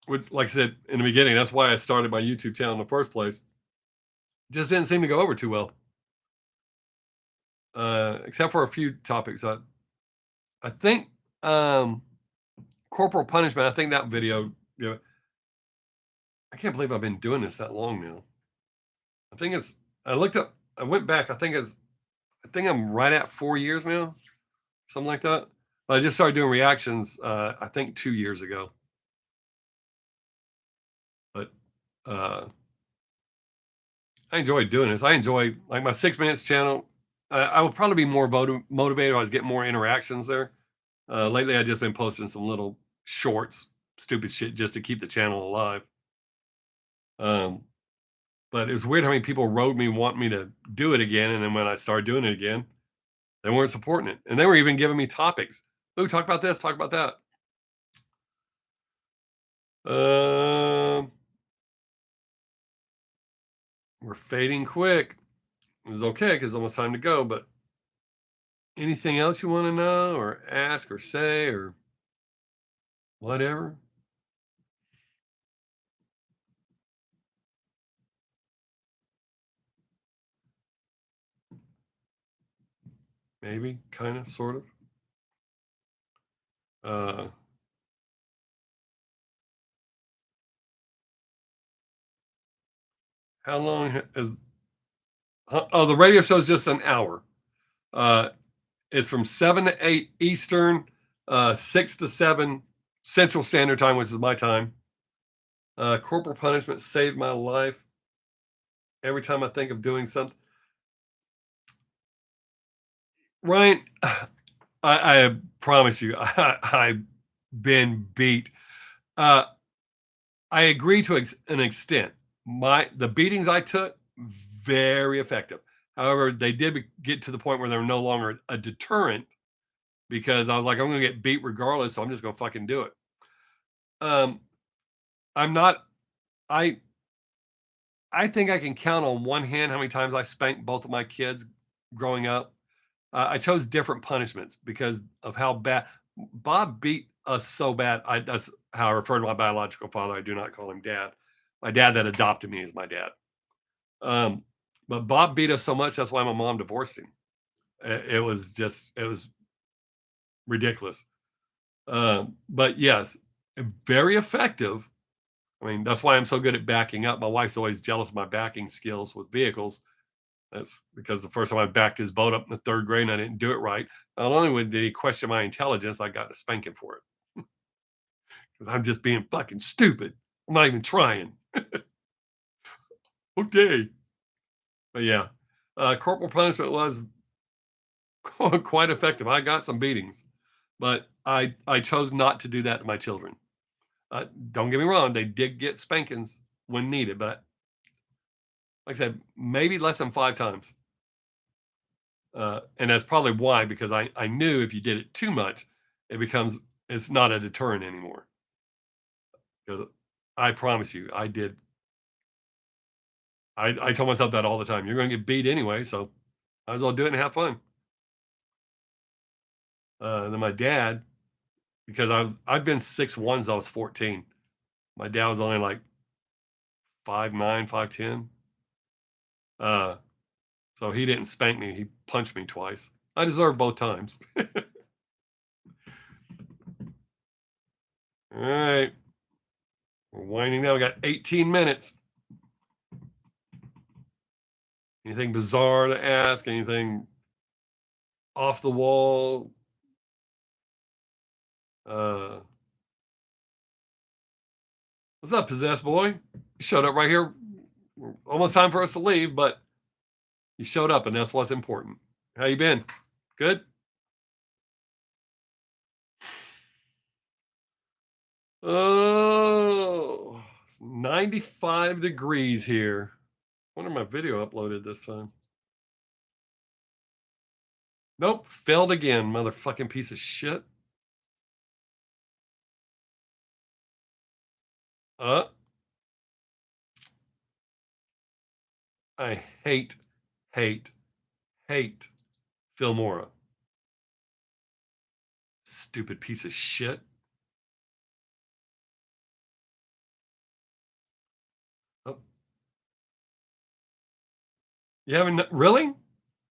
Which, like I said in the beginning, that's why I started my YouTube channel in the first place. Just didn't seem to go over too well. Except for a few topics. I think corporal punishment. I think that video. I can't believe I've been doing this that long now. I think it's. I looked up. I went back. I think I'm right at 4 years now, something like that. But I just started doing reactions. I think 2 years ago. But I enjoy doing this. I enjoy like my 6 minutes channel. I will probably be more motivated. I was getting more interactions there. Lately, I've just been posting some little shorts, stupid shit, just to keep the channel alive. But it was weird how many people wrote me wanting me to do it again, and then when I started doing it again, they weren't supporting it, and they were even giving me topics. Oh, talk about this, talk about that. We're fading quick. It was okay because it's almost time to go. But anything else you want to know or ask or say or whatever? Maybe, kind of, sort of. How long is? Oh, the radio show is just an hour. It's from 7 to 8 Eastern, 6 to 7 Central Standard Time, which is my time. Corporal punishment saved my life. Every time I think of doing something, Ryan, I promise you, I've been beat. I agree to an extent. The beatings I took, very effective. However, they did get to the point where they were no longer a deterrent because I was like, I'm going to get beat regardless, so I'm just going to fucking do it. I'm not. I think I can count on one hand how many times I spanked both of my kids growing up. I chose different punishments because of how bad Bob beat us so bad. That's how I refer to my biological father. I do not call him dad. My dad that adopted me is my dad. But Bob beat us so much. That's why my mom divorced him. It was ridiculous. But yes, very effective. I mean, that's why I'm so good at backing up. My wife's always jealous of my backing skills with vehicles. That's because the first time I backed his boat up in the 3rd grade and I didn't do it right. Not only did he question my intelligence, I got a spanking for it. Because I'm just being fucking stupid. I'm not even trying. Okay. But yeah, corporal punishment was quite effective. I got some beatings, but I chose not to do that to my children. Don't get me wrong, they did get spankings when needed, but like I said, maybe less than 5 times. And that's probably why, because I knew if you did it too much, it's not a deterrent anymore. Because I promise you, I did. I told myself that all the time. You're going to get beat anyway, so might as well do it and have fun. Then my dad, because I've been 6'1" since I was 14. My dad was only like 5'9", 5'10". So he didn't spank me. He punched me twice. I deserved both times. All right. We're winding down. We got 18 minutes. Anything bizarre to ask? Anything off the wall? What's up, possessed boy? You showed up right here. Almost time for us to leave, but you showed up, and that's what's important. How you been? Good? Oh, it's 95 degrees here. I wonder if my video uploaded this time. Nope, failed again, motherfucking piece of shit. I hate Filmora. Stupid piece of shit. Oh. You haven't really?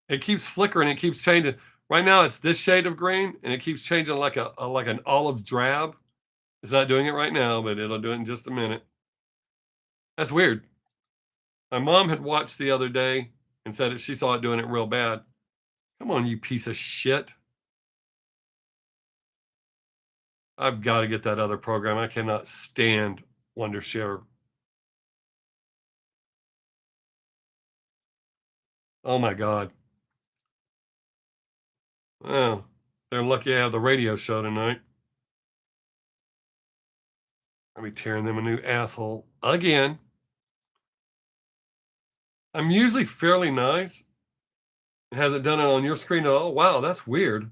It keeps flickering, it keeps changing. Right now it's this shade of green and it keeps changing like like an olive drab. It's not doing it right now, but it'll do it in just a minute. That's weird. My mom had watched the other day and said that she saw it doing it real bad. Come on, you piece of shit. I've got to get that other program. I cannot stand Wondershare. Oh my God. Well, they're lucky I have the radio show tonight. I'll be tearing them a new asshole again. I'm usually fairly nice. It hasn't done it on your screen at all. Wow, that's weird.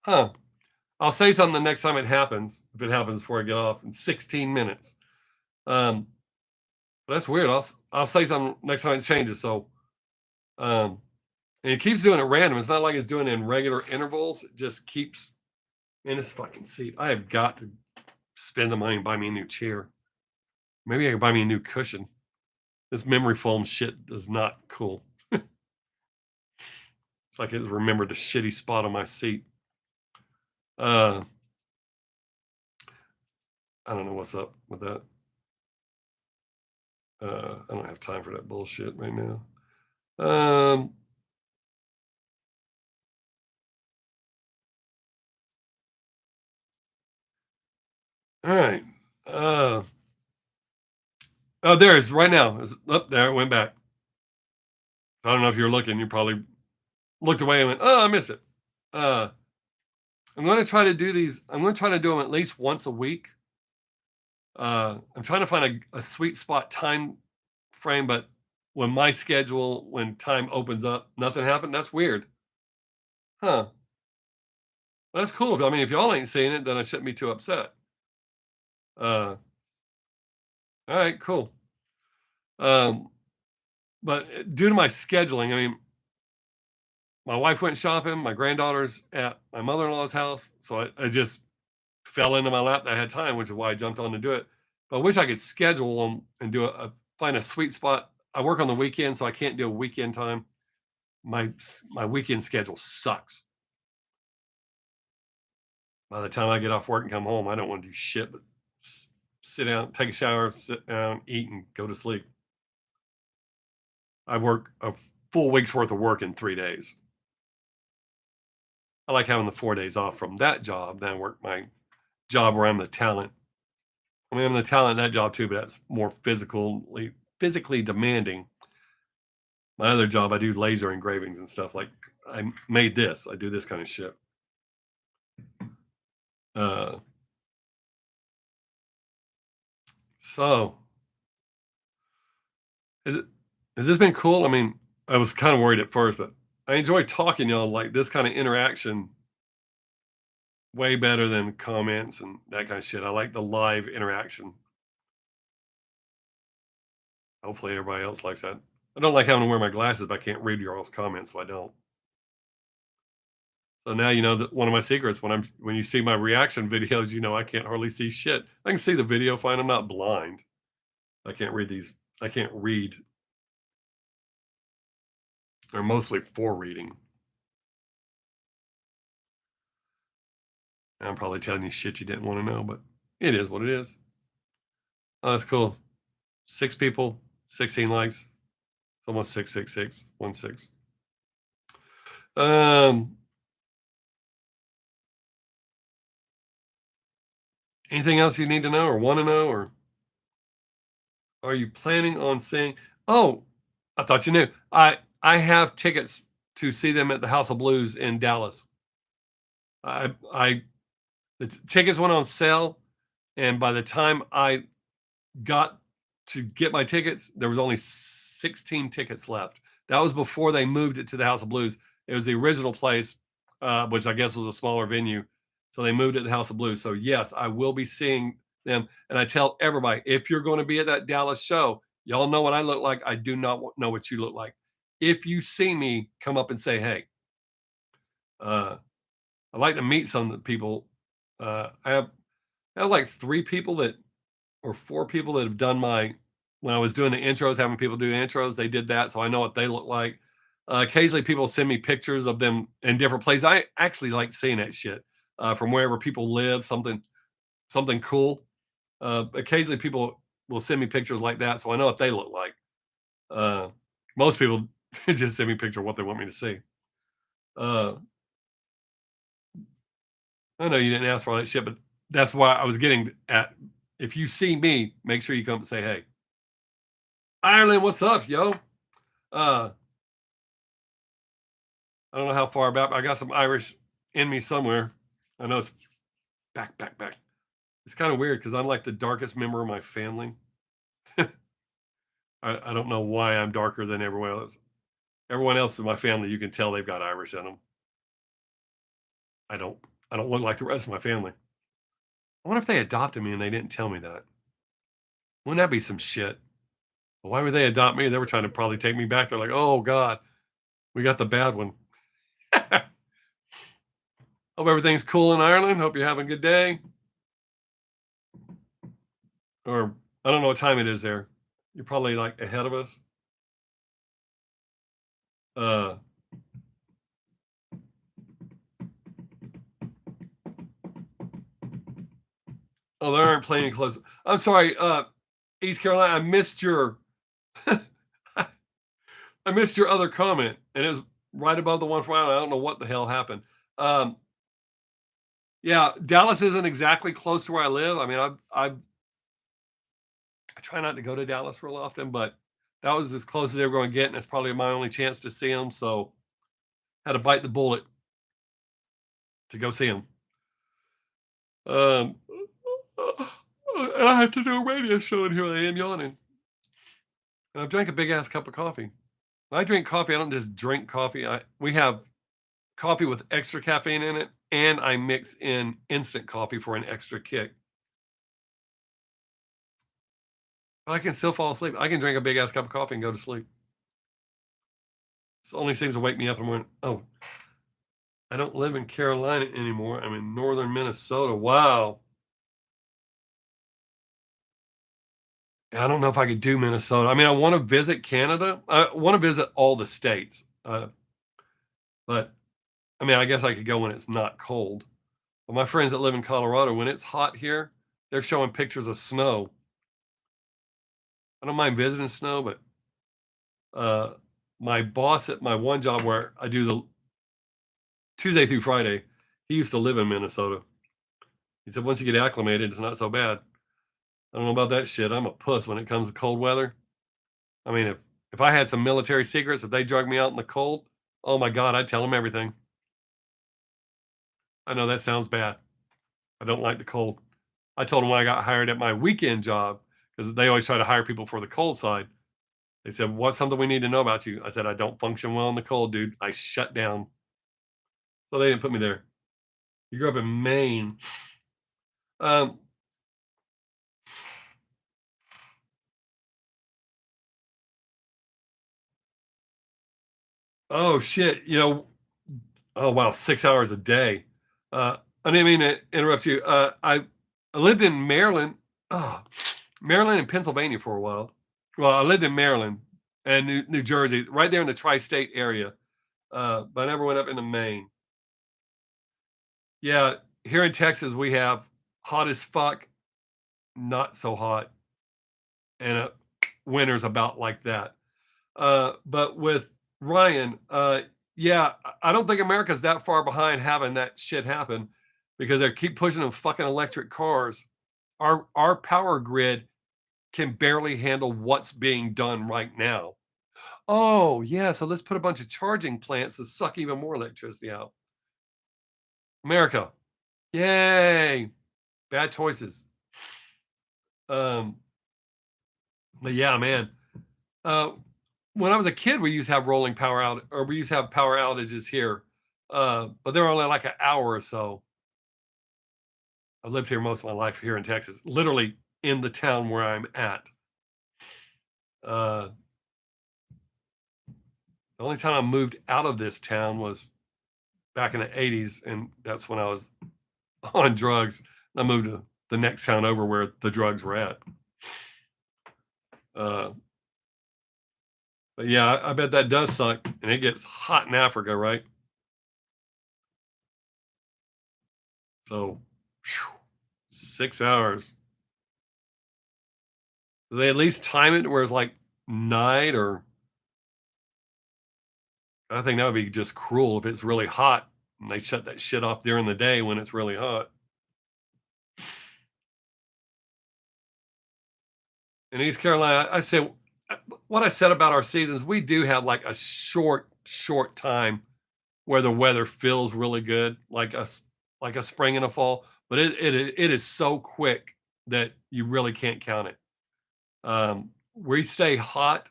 Huh. I'll say something the next time it happens, if it happens before I get off in 16 minutes. But that's weird. I'll say something next time it changes. So And it keeps doing it random. It's not like it's doing it in regular intervals. It just keeps in this fucking seat. I have got to spend the money and buy me a new chair. Maybe I can buy me a new cushion. This memory foam shit is not cool. It's like it remembered the shitty spot on my seat. I don't know what's up with that. I don't have time for that bullshit right now. All right. Oh, there it is right now. It's up there. It went back. I don't know if you're looking. You probably looked away and went, "Oh, I miss it." I'm going to try to do these. I'm going to try to do them at least once a week. I'm trying to find a sweet spot time frame, but when my schedule, when time opens up, nothing happened. That's weird, huh? That's cool. I mean, if y'all ain't seeing it, then I shouldn't be too upset. All right, cool. But due to my scheduling, I mean, my wife went shopping. My granddaughter's at my mother-in-law's house, so I just fell into my lap that I had time, which is why I jumped on to do it. But I wish I could schedule them and find a sweet spot. I work on the weekend, so I can't do a weekend time. My weekend schedule sucks. By the time I get off work and come home, I don't want to do shit but sit down, take a shower, sit down, eat, and go to sleep. I work a full week's worth of work in 3 days. I like having the 4 days off from that job. Then I work my job where I'm the talent. I mean, I'm the talent in that job too, but that's more physically demanding. My other job, I do laser engravings and stuff. Like I made this. I do this kind of shit. So has this been cool? I mean, I was kind of worried at first, but I enjoy talking y'all like this kind of interaction way better than comments and that kind of shit. I like the live interaction. Hopefully everybody else likes that. I don't like having to wear my glasses, but I can't read your all's comments, so I don't. So now you know that one of my secrets when you see my reaction videos, you know I can't hardly see shit. I can see the video fine. I'm not blind. I can't read these. I can't read. They're mostly for reading. I'm probably telling you shit you didn't want to know, but it is what it is. Oh, that's cool. 6 people, 16 likes. It's almost 666, 16. Anything else you need to know or want to know, or are you planning on seeing? Oh, I thought you knew. I have tickets to see them at the House of Blues in Dallas. The tickets went on sale, and by the time I got to get my tickets, there was only 16 tickets left. That was before they moved it to the House of Blues. It was the original place, which I guess was a smaller venue. So they moved it to the House of Blues. So yes, I will be seeing them. And I tell everybody, if you're going to be at that Dallas show, y'all know what I look like. I do not know what you look like. If you see me, come up and say, hey. I like to meet some of the people. I have like 3 people that or 4 people that have done when I was doing the intros, having people do intros, they did that. So I know what they look like. Occasionally people send me pictures of them in different places. I actually like seeing that shit from wherever people live, something cool. Occasionally people will send me pictures like that. So I know what they look like. Most people just send me a picture of what they want me to see. I know you didn't ask for all that shit, but that's why I was getting at. If you see me, make sure you come and say, hey. Ireland, what's up, yo? I don't know how far back, but I got some Irish in me somewhere. I know it's back. It's kind of weird because I'm like the darkest member of my family. I don't know why I'm darker than everyone else. Everyone else in my family, you can tell they've got Irish in them. I don't look like the rest of my family. I wonder if they adopted me and they didn't tell me that. Wouldn't that be some shit? Why would they adopt me? They were trying to probably take me back. They're like, oh God, We got the bad one. Hope everything's cool in Ireland. Hope you're having a good day. Or I don't know what time it is there. You're probably like ahead of us. Oh, they aren't playing close. I'm sorry, East Carolina. I missed your I missed your other comment, and it was right above the one from Ireland. I don't know what the hell happened. Um, yeah, Dallas isn't exactly close to where I live. I mean, I try not to go to Dallas real often, but that was as close as they were going to get, and it's probably my only chance to see them. So, had to bite the bullet to go see them. Um, and I have to do a radio show, and here I am yawning. And I've drank a big ass cup of coffee. When I drink coffee, I don't just drink coffee. We have coffee with extra caffeine in it, and I mix in instant coffee for an extra kick. But I can still fall asleep. I can drink a big ass cup of coffee and go to sleep. It only seems to wake me up in the morning. Oh, I don't live in Carolina anymore. I'm in northern Minnesota. Wow. I don't know if I could do Minnesota. I mean, I want to visit Canada. I want to visit all the states. But I mean, I guess I could go when it's not cold. But my friends that live in Colorado, when it's hot here, they're showing pictures of snow. I don't mind visiting snow, but my boss at my one job where I do the Tuesday through Friday, he used to live in Minnesota. He said, once you get acclimated, it's not so bad. I don't know about that shit. I'm a puss when it comes to cold weather. I mean, if I had some military secrets, if they drug me out in the cold, oh my God, I'd tell them everything. I know that sounds bad. I don't like the cold. I told them when I got hired at my weekend job, because they always try to hire people for the cold side. They said, what's something we need to know about you? I said, I don't function well in the cold, dude. I shut down. So they didn't put me there. You grew up in Maine. Oh shit. Oh wow, 6 hours a day. I didn't mean to interrupt you. I lived in Maryland, Maryland and Pennsylvania for a while. Well, I lived in Maryland and New Jersey, right there in the tri-state area. But I never went up into Maine. Yeah, here in Texas we have hot as fuck, not so hot, and winter's about like that. But with Ryan, yeah, I don't think America's that far behind having that shit happen because they keep pushing them fucking electric cars. Our power grid can barely handle what's being done right now. Oh, yeah, so let's put a bunch of charging plants to suck even more electricity out. America. Yay. Bad choices. But yeah, man. When I was a kid, we used to have rolling power out, or we used to have power outages here. But they were only like an hour or so. I've lived here most of my life here in Texas, literally in the town where I'm at. The only time I moved out of this town was back in the 80s, and that's when I was on drugs. I moved to the next town over where the drugs were at. But yeah, I bet that does suck, and it gets hot in Africa, right? So, 6 hours. Do they at least time it where it's like night, or I think that would be just cruel if it's really hot and they shut that shit off during the day when it's really hot. In East Carolina, I say what I said about our seasons, we do have like a short time where the weather feels really good, like a spring and a fall, but it is so quick that you really can't count it. We stay hot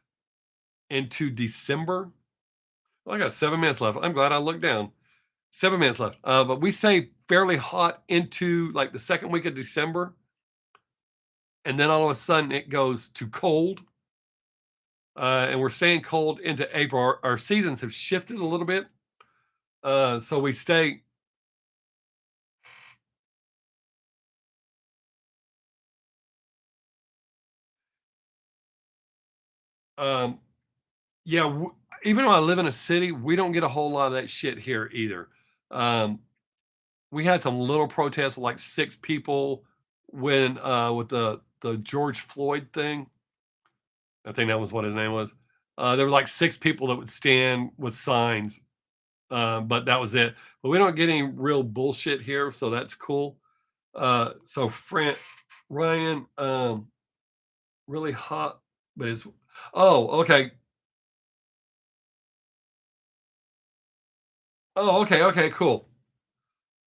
into December. Well, I got 7 minutes left. I'm glad I looked down. 7 minutes left. But we stay fairly hot into like the second week of December. And then all of a sudden it goes to cold. and we're staying cold into April. Our seasons have shifted a little bit, so we stay. Um, yeah, even though I live in a city, we don't get a whole lot of that shit here either. Um, we had some little protests with like 6 people when with the George Floyd thing. I think that was what his name was. There were like 6 people that would stand with signs, but that was it. But we don't get any real bullshit here, so that's cool. So Ryan, really hot, but it's okay. Oh, okay, cool.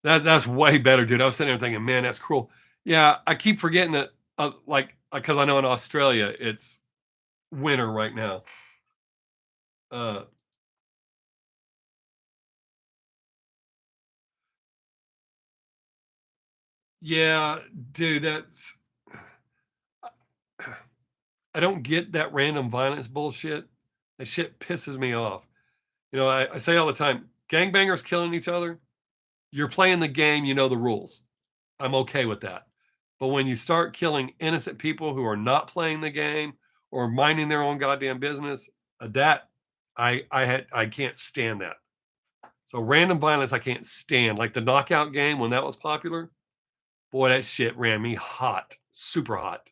That's way better, dude. I was sitting there thinking, man, that's cool. Yeah, I keep forgetting that, like, because I know in Australia it's winter right now. Uh, yeah, dude, that's I don't get that random violence bullshit. That shit pisses me off. I say all the time, gangbangers killing each other. You're playing the game, you know the rules. I'm okay with that. But when you start killing innocent people who are not playing the game or minding their own goddamn business, that I can't stand that. So random violence I can't stand. Like the knockout game when that was popular, boy, that shit ran me hot, super hot.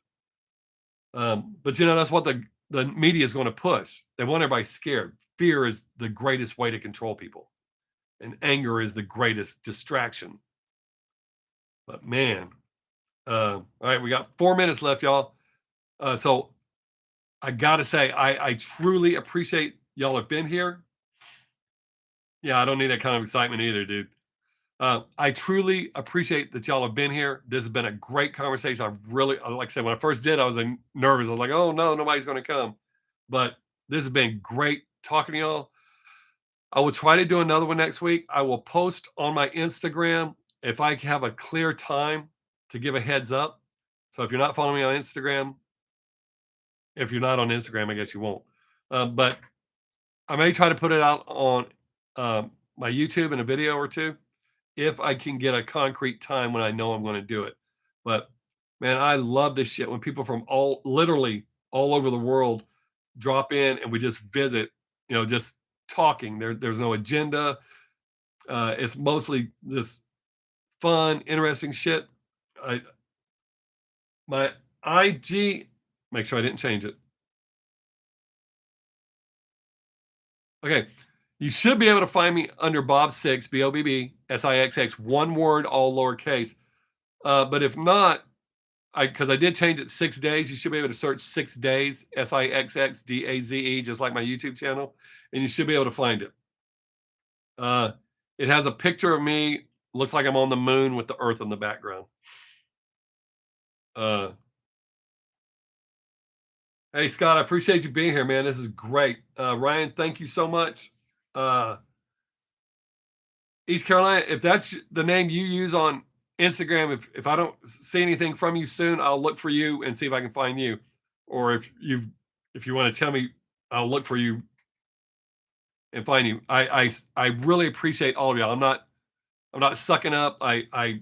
But that's what the media is going to push. They want everybody scared. Fear is the greatest way to control people, and anger is the greatest distraction. But man, all right, we got 4 minutes left, y'all. So I gotta say, I truly appreciate y'all have been here. Yeah, I don't need that kind of excitement either, dude. I truly appreciate that y'all have been here. This has been a great conversation. Like I said, when I first did, I was nervous. I was like, oh no, nobody's going to come. But this has been great talking to y'all. I will try to do another one next week. I will post on my Instagram if I have a clear time to give a heads up. So if you're not following me on Instagram, if you're not on Instagram, I guess you won't. But I may try to put it out on my YouTube in a video or two if I can get a concrete time when I know I'm going to do it. But man, I love this shit when people from literally all over the world drop in and we just visit, just talking. There's no agenda. It's mostly just fun, interesting shit. I my IG, make sure I didn't change it. Okay. You should be able to find me under Bob Sixx, BOBBSIXX, one word, all lowercase. But if not, because I did change it 6 days, you should be able to search 6 days, SIXXDAZE, just like my YouTube channel, and you should be able to find it. It has a picture of me, looks like I'm on the moon with the earth in the background. Uh, hey, Scott, I appreciate you being here, man. This is great. Ryan, thank you so much. Uh, East Carolina, if that's the name you use on Instagram, if I don't see anything from you soon, I'll look for you and see if I can find you. Or if you want to tell me, I'll look for you and find you. I really appreciate all of y'all. I'm not sucking up. I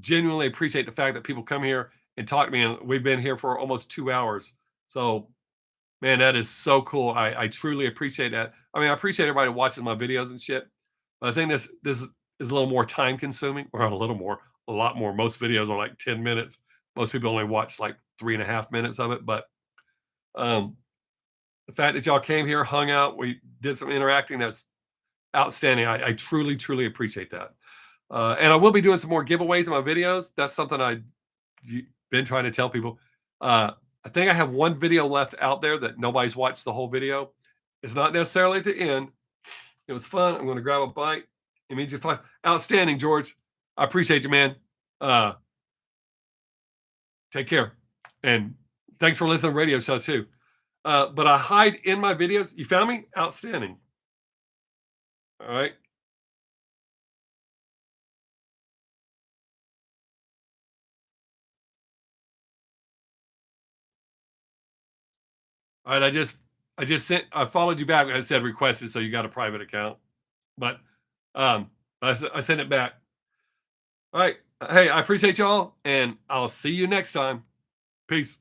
genuinely appreciate the fact that people come here and talk to me, and we've been here for almost 2 hours. So man, that is so cool. I truly appreciate that. I mean, I appreciate everybody watching my videos and shit. But I think this is a little more time consuming, or a little more, a lot more. Most videos are like 10 minutes. Most people only watch like 3.5 minutes of it. But um, the fact that y'all came here, hung out, we did some interacting, that's outstanding. I truly, truly appreciate that. And I will be doing some more giveaways in my videos. That's something I've been trying to tell people. I think I have one video left out there that nobody's watched the whole video. It's not necessarily at the end. It was fun. I'm going to grab a bite. It means you're fine. Outstanding, George. I appreciate you, man. Uh, take care. And thanks for listening to the radio show, too. But I hide in my videos. You found me? Outstanding. All right. All right. I just I followed you back. I said requested, so you got a private account. But I sent it back. All right. Hey, I appreciate y'all, and I'll see you next time. Peace.